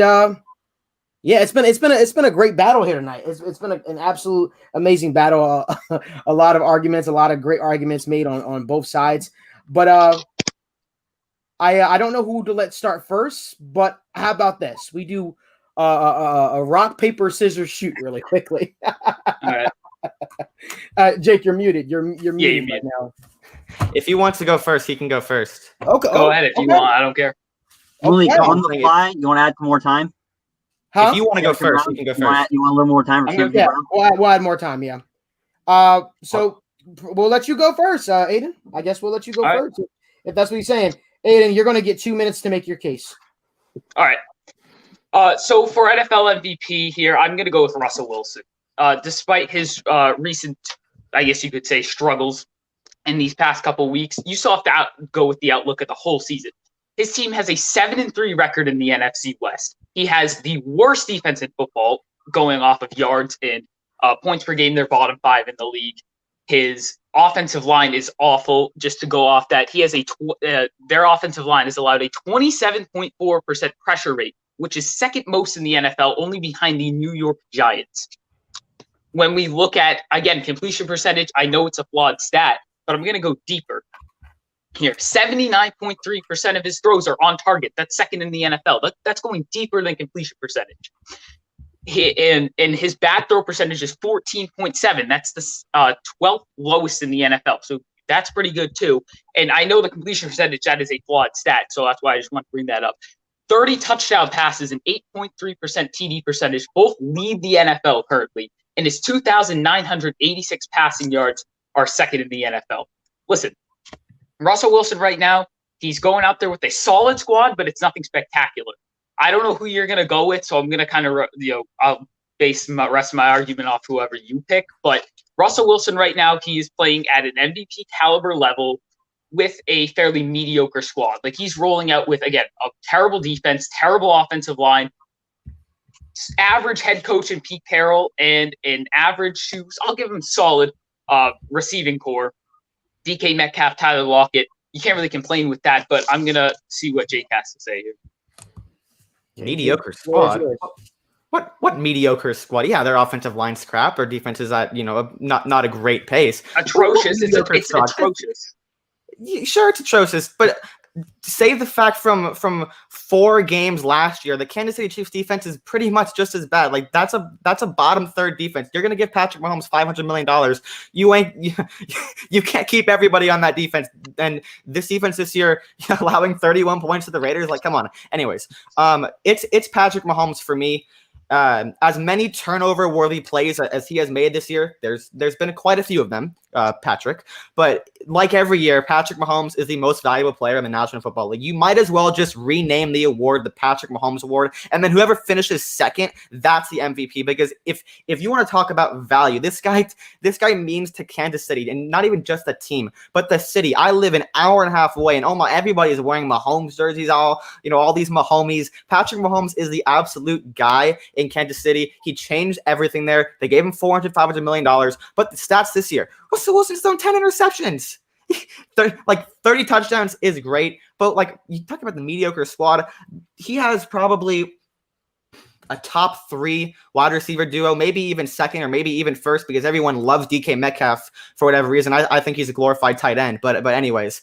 yeah, it's been a great battle here tonight. It's been an absolute amazing battle. A lot of arguments, a lot of great arguments made on both sides. But I don't know who to let start first. But how about this? We do a rock paper scissors shoot really quickly. All right. Jake, you're muted. You're muted right now. If he wants to go first, he can go first. Okay. Go ahead if you want. I don't care. Malik, on the fly, you want to add some more time? Huh? If you want to go first, you can go first. You want a little more time? Yeah, we'll add more time. Yeah. So we'll let you go first, Aiden. I guess we'll let you go first if that's what he's saying. Aiden, you're going to get 2 minutes to make your case. All right. So for NFL MVP here, I'm going to go with Russell Wilson. Despite his recent, I guess you could say, struggles in these past couple weeks, you still have to go with the outlook of the whole season. His team has a 7-3 record in the NFC West. He has the worst defense in football, going off of yards and points per game. They're bottom 5 in the league. His offensive line is awful. Just to go off that, he has their offensive line has allowed a 27.4% pressure rate, which is second most in the NFL, only behind the New York Giants. When we look at, again, completion percentage, I know it's a flawed stat, but I'm going to go deeper here. 79.3% of his throws are on target. That's second in the NFL. That's going deeper than completion percentage. And his bad throw percentage is 14.7. That's the 12th lowest in the NFL. So that's pretty good too. And I know the completion percentage, that is a flawed stat. So that's why I just want to bring that up. 30 touchdown passes and 8.3% TD percentage both lead the NFL currently. And his 2,986 passing yards are second in the NFL. Listen, Russell Wilson right now, he's going out there with a solid squad, but it's nothing spectacular. I don't know who you're going to go with, so I'm going to kind of, I'll base the rest of my argument off whoever you pick. But Russell Wilson right now, he is playing at an MVP caliber level with a fairly mediocre squad. Like, he's rolling out with, again, a terrible defense, terrible offensive line, average head coach in Pete Carroll, and an average, I'll give him solid receiving core. DK Metcalf, Tyler Lockett. You can't really complain with that, but I'm going to see what Jake has to say here. Mediocre squad. What mediocre squad? Yeah, their offensive line's crap. Their defense is at not a great pace. Atrocious. It's atrocious. Sure, it's atrocious, but save the fact from 4 games last year, the Kansas City Chiefs defense is pretty much just as bad. Like, that's a bottom third defense. You're gonna give Patrick Mahomes $500 million. You can't keep everybody on that defense. And this defense this year, allowing 31 points to the Raiders, like, come on. Anyways, it's Patrick Mahomes for me. As many turnover-worthy plays as he has made this year, there's been quite a few of them, Patrick. But like every year, Patrick Mahomes is the most valuable player in the National Football League. You might as well just rename the award the Patrick Mahomes Award, and then whoever finishes second, that's the MVP. Because if you want to talk about value, this guy means to Kansas City, and not even just the team, but the city. I live an hour and a half away, and everybody is wearing Mahomes jerseys. All these Mahomies. Patrick Mahomes is the absolute guy in Kansas City. He changed everything there. They gave him $500 million. But the stats this year, Russell Wilson's thrown 10 interceptions. 30 touchdowns is great, but like, you talk about the mediocre squad, he has probably a top 3 wide receiver duo, maybe even second or maybe even first, because everyone loves DK Metcalf for whatever reason. I think he's a glorified tight end, but anyways,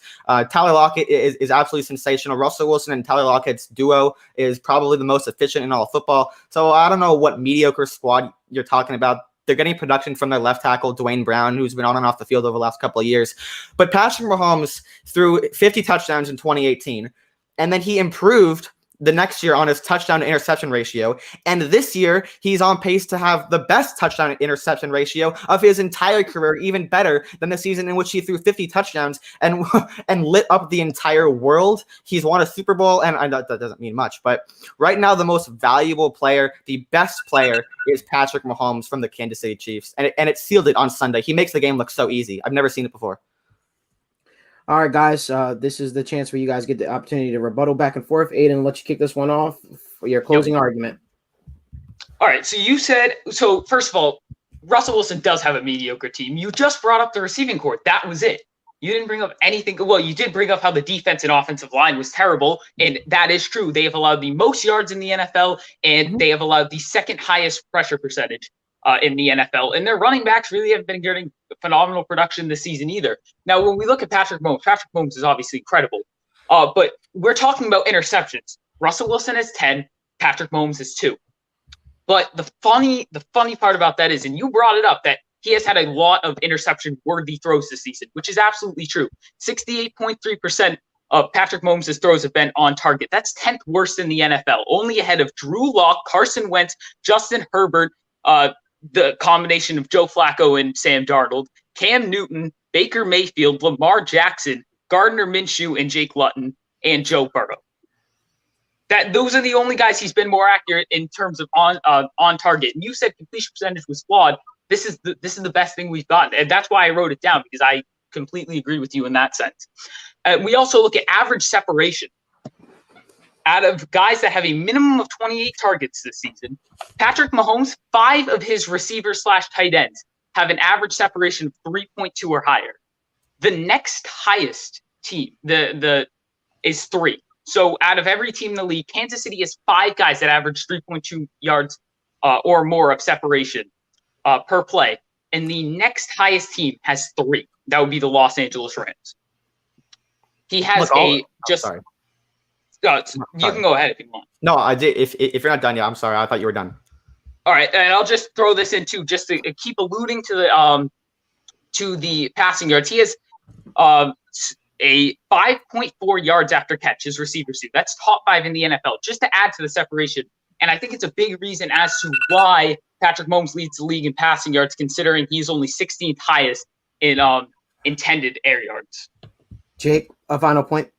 Tyler Lockett is absolutely sensational. Russell Wilson and Tyler Lockett's duo is probably the most efficient in all of football. So I don't know what mediocre squad you're talking about. They're getting production from their left tackle, Dwayne Brown, who's been on and off the field over the last couple of years. But Patrick Mahomes threw 50 touchdowns in 2018, and then he improved the next year on his touchdown to interception ratio. And this year, he's on pace to have the best touchdown to interception ratio of his entire career, even better than the season in which he threw 50 touchdowns and lit up the entire world. He's won a Super Bowl, and I know that doesn't mean much, but right now, the most valuable player, the best player, is Patrick Mahomes from the Kansas City Chiefs. And it sealed it on Sunday. He makes the game look so easy. I've never seen it before. All right, guys, this is the chance where you guys get the opportunity to rebuttal back and forth. Aiden, let you kick this one off for your closing argument. All right, so first of all, Russell Wilson does have a mediocre team. You just brought up the receiving corps. That was it. You didn't bring up anything. Well, you did bring up how the defense and offensive line was terrible, and that is true. They have allowed the most yards in the NFL, and they have allowed the second highest pressure percentage in the NFL. And their running backs really haven't been getting phenomenal production this season either. Now, when we look at Patrick Mahomes is obviously incredible. But we're talking about interceptions. Russell Wilson has 10, Patrick Mahomes has 2. But the funny part about that is, and you brought it up, that he has had a lot of interception-worthy throws this season, which is absolutely true. 68.3% of Patrick Mahomes' throws have been on target. That's 10th worst in the NFL, only ahead of Drew Lock, Carson Wentz, Justin Herbert, the combination of Joe Flacco and Sam Darnold, Cam Newton, Baker Mayfield, Lamar Jackson, Gardner Minshew, and Jake Luton, and Joe Burrow. Those are the only guys he's been more accurate in terms of on target. And you said completion percentage was flawed. This is the best thing we've gotten, and that's why I wrote it down, because I completely agree with you in that sense. We also look at average separation. Out of guys that have a minimum of 28 targets this season, Patrick Mahomes, 5 of his receivers/tight ends have an average separation of 3.2 or higher. The next highest team is 3. So out of every team in the league, Kansas City has 5 guys that average 3.2 yards or more of separation per play. And the next highest team has 3. That would be the Los Angeles Rams. He has Sorry. You can go ahead if you want. No, I did. If you're not done yet, I'm sorry. I thought you were done. All right, and I'll just throw this in too, just to keep alluding to the passing yards. He has a 5.4 yards after catch, his receivers do. That's top 5 in the NFL, just to add to the separation. And I think it's a big reason as to why Patrick Mahomes leads the league in passing yards, considering he's only 16th highest in intended air yards. Jake, a final point.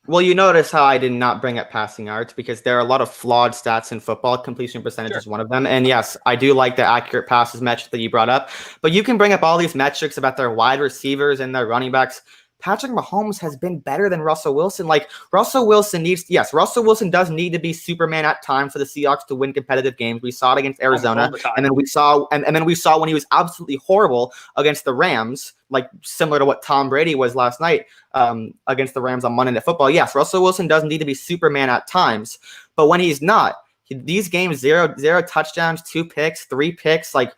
Well, you notice how I did not bring up passing yards, because there are a lot of flawed stats in football. Completion percentage is one of them. And yes, I do like the accurate passes metric that you brought up. But you can bring up all these metrics about their wide receivers and their running backs. Patrick Mahomes has been better than Russell Wilson. Like, Russell Wilson does need to be Superman at times for the Seahawks to win competitive games. We saw it against Arizona, and then we saw when he was absolutely horrible against the Rams, like similar to what Tom Brady was last night against the Rams on Monday Night Football. Yes, Russell Wilson does need to be Superman at times, but when he's not, these games, zero touchdowns, 2 picks, 3 picks, like,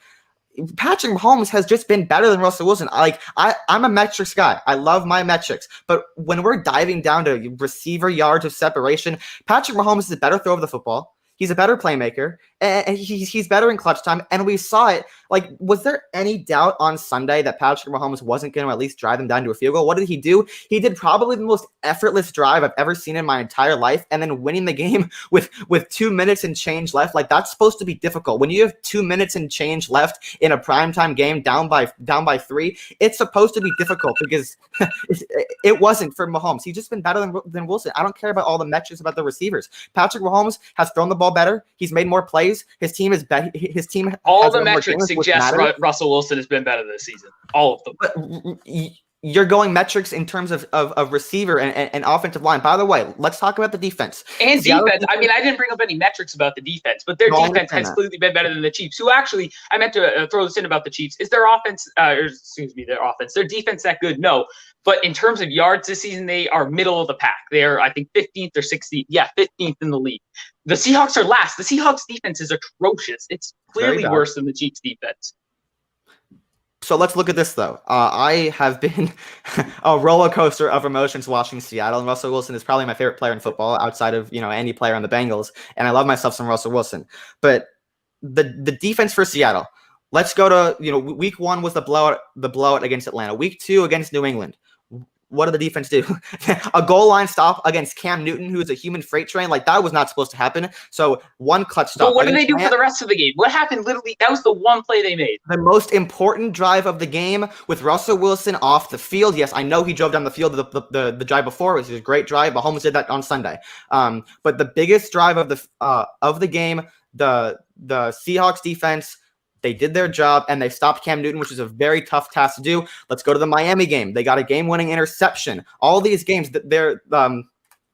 Patrick Mahomes has just been better than Russell Wilson. I'm a metrics guy. I love my metrics. But when we're diving down to receiver yards of separation, Patrick Mahomes is a better thrower of the football. He's a better playmaker, and he's better in clutch time. And we saw it. Like, was there any doubt on Sunday that Patrick Mahomes wasn't going to at least drive them down to a field goal? What did he do? He did probably the most effortless drive I've ever seen in my entire life, and then winning the game with 2 minutes and change left. Like, that's supposed to be difficult. When you have 2 minutes and change left in a primetime game down by 3, it's supposed to be difficult, because it wasn't for Mahomes. He's just been better than Wilson. I don't care about all the metrics about the receivers. Patrick Mahomes has thrown the ball better. He's made more plays. His team is better. All the metrics suggest Russell Wilson has been better this season. All of them. But you're going metrics in terms of receiver and offensive line. By the way, let's talk about the defense. And defense. I mean, I didn't bring up any metrics about the defense, but their defense has clearly been better than the Chiefs, who actually, I meant to throw this in about the Chiefs. Is their offense, their defense that good? No. But in terms of yards this season, they are middle of the pack. They're, I think, 15th or 16th. Yeah, 15th in the league. The Seahawks are last. The Seahawks defense is atrocious. It's clearly worse than the Chiefs defense. So let's look at this, though. I have been a roller coaster of emotions watching Seattle, and Russell Wilson is probably my favorite player in football outside of, any player on the Bengals, and I love myself some Russell Wilson. But the defense for Seattle, let's go to, week 1 was the blowout against Atlanta. Week 2 against New England. What did the defense do? A goal line stop against Cam Newton, who is a human freight train. Like, that was not supposed to happen. So, 1 clutch stop. But what did they do for the rest of the game? What happened? Literally, that was the one play they made. The most important drive of the game with Russell Wilson off the field. Yes, I know he drove down the field the drive before. It was a great drive. Mahomes did that on Sunday. But the biggest drive of the game, the Seahawks defense, they did their job, and they stopped Cam Newton, which is a very tough task to do. Let's go to the Miami game. They got a game-winning interception. All these games, there's more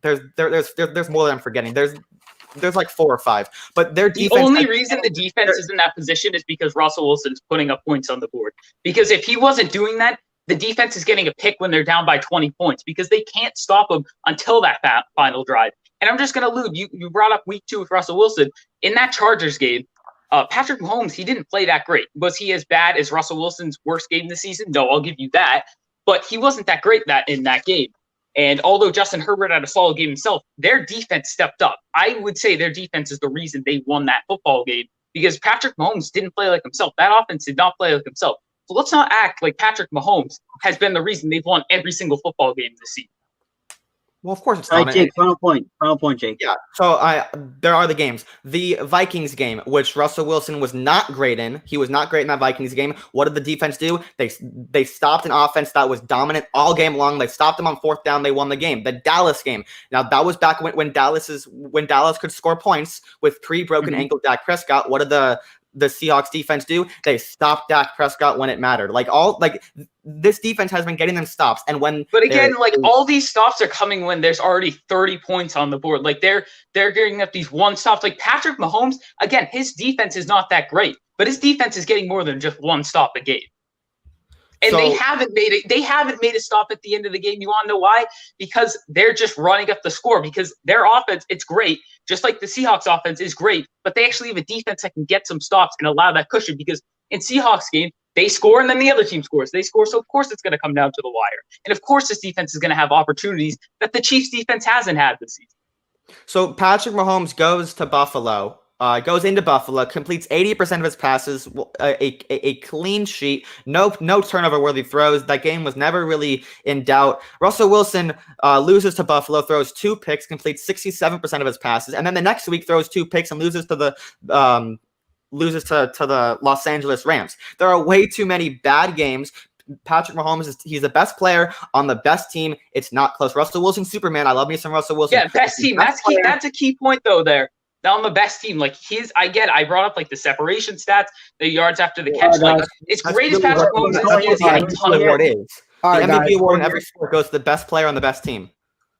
than I'm forgetting. There's like 4 or 5. But their defense. The only reason the defense is in that position is because Russell Wilson is putting up points on the board. Because if he wasn't doing that, the defense is getting a pick when they're down by 20 points, because they can't stop them until that final drive. And I'm just going to allude. You brought up week 2 with Russell Wilson. In that Chargers game, Patrick Mahomes, he didn't play that great. Was he as bad as Russell Wilson's worst game this season? No, I'll give you that. But he wasn't that great in that game. And although Justin Herbert had a solid game himself, their defense stepped up. I would say their defense is the reason they won that football game, because Patrick Mahomes didn't play like himself. That offense did not play like himself. So let's not act like Patrick Mahomes has been the reason they've won every single football game this season. Well, of course it's All not. right, Jake, final point, Jake. Yeah, so there are the games. The Vikings game, which Russell Wilson was not great in. He was not great in that Vikings game. What did the defense do? They stopped an offense that was dominant all game long. They stopped them on fourth down. They won the game. The Dallas game. Now, that was back when Dallas could score points with pre-broken ankle Dak Prescott. What did the Seahawks defense do? They stopped Dak Prescott when it mattered. This defense has been getting them stops. And but again, all these stops are coming when there's already 30 points on the board. Like they're getting up these one stops. Like Patrick Mahomes, again, his defense is not that great, but his defense is getting more than just one stop a game. And they haven't made it. They haven't made a stop at the end of the game. You want to know why? Because they're just running up the score. Because their offense, it's great, just like the Seahawks offense is great. But they actually have a defense that can get some stops and allow that cushion. Because in Seahawks game, they score and then the other team scores. They score, so of course it's going to come down to the wire. And of course this defense is going to have opportunities that the Chiefs defense hasn't had this season. So Patrick Mahomes goes to Buffalo. Goes into Buffalo, completes 80% of his passes, a clean sheet, no turnover-worthy throws. That game was never really in doubt. Russell Wilson loses to Buffalo, throws 2 picks, completes 67% of his passes, and then the next week throws 2 picks and loses to the Los Angeles Rams. There are way too many bad games. Patrick Mahomes he's the best player on the best team. It's not close. Russell Wilson, Superman. I love me some Russell Wilson. Yeah, best team. That's key. That's a key point though there. On the best team, I brought up the separation stats, the yards after the catch. It's great as Patrick Mahomes is. The MVP award in every sport goes to the best player on the best team.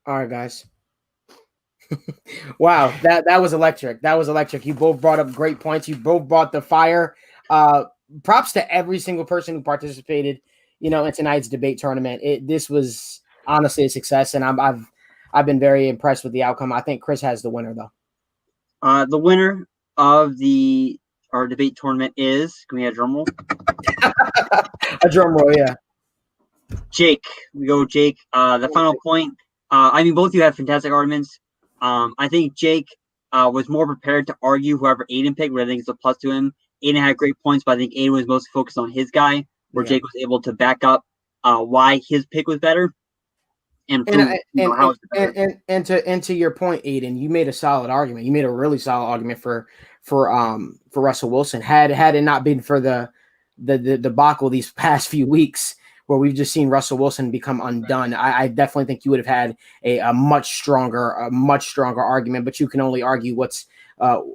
All right, guys. Wow, that was electric. That was electric. You both brought up great points. You both brought the fire. Props to every single person who participated, in tonight's debate tournament. This was honestly a success, and I've been very impressed with the outcome. I think Chris has the winner though. The winner of our debate tournament is, can we have a drum roll? A drum roll, yeah. Jake. We go Jake. The final point. Both of you have fantastic arguments. I think Jake was more prepared to argue whoever Aiden picked, but I think it's a plus to him. Aiden had great points, but I think Aiden was mostly focused on his guy, where Jake was able to back up why his pick was better. And to your point, Aiden, you made a solid argument. You made a really solid argument for Russell Wilson. Had it not been for the debacle these past few weeks, where we've just seen Russell Wilson become undone, I definitely think you would have had a much stronger argument. But you can only argue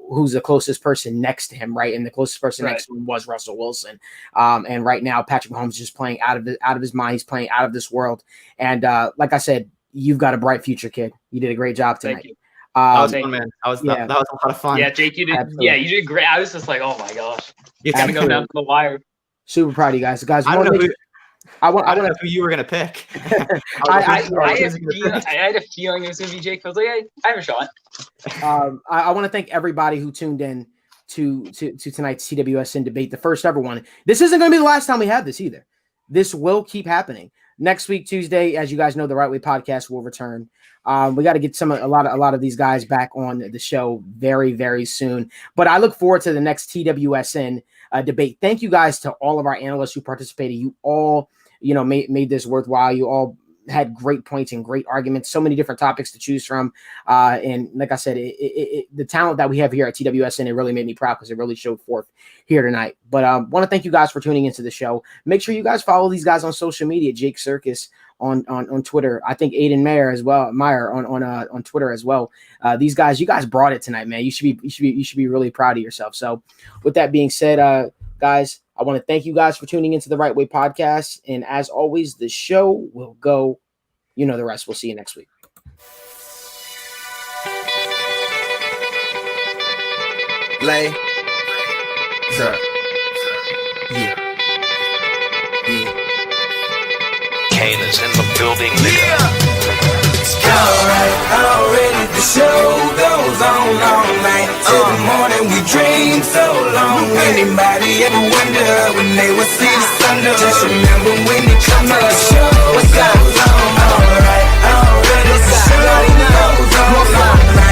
who's the closest person next to him, right? And the closest person next to him was Russell Wilson. And right now, Patrick Mahomes is just playing out of his mind. He's playing out of this world. And like I said, you've got a bright future, kid. You did a great job tonight. Thank you. That was fun, man. That was a lot of fun. Yeah, Jake, you did. Absolutely. Yeah, you did great. I was just like, oh my gosh, it's gonna go down to the wire. Super proud of you guys. Guys, I don't know who you were gonna pick. I had a feeling it was gonna be Jake. I was like, hey, I have a shot. I want to thank everybody who tuned in to tonight's TWSN debate, the first ever one. This isn't going to be the last time we have this either. This will keep happening. Next week, Tuesday, as you guys know, the Right Way podcast will return. We got to get a lot of these guys back on the show very, very soon. But I look forward to the next TWSN debate. Thank you guys to all of our analysts who participated. You all, made this worthwhile. You all had great points and great arguments, so many different topics to choose from. And like I said, the talent that we have here at TWSN, it really made me proud because it really showed forth here tonight. But I want to thank you guys for tuning into the show. Make sure you guys follow these guys on social media, Jake Circus on Twitter. I think Aiden Meyer as well, on Twitter as well. These guys, you guys brought it tonight, man. You should be really proud of yourself. So with that being said, guys, I want to thank you guys for tuning into the Right Way podcast. And as always, the show will go, the rest. We'll see you next week. Lay. Sir. Yeah. Kane is in the building, nigga. Alright, already the show goes on all night. Till the morning we dream so long. Anybody ever wonder when they would see the sun? Just remember when it comes to the show, what goes on. Alright, already the show goes on all night.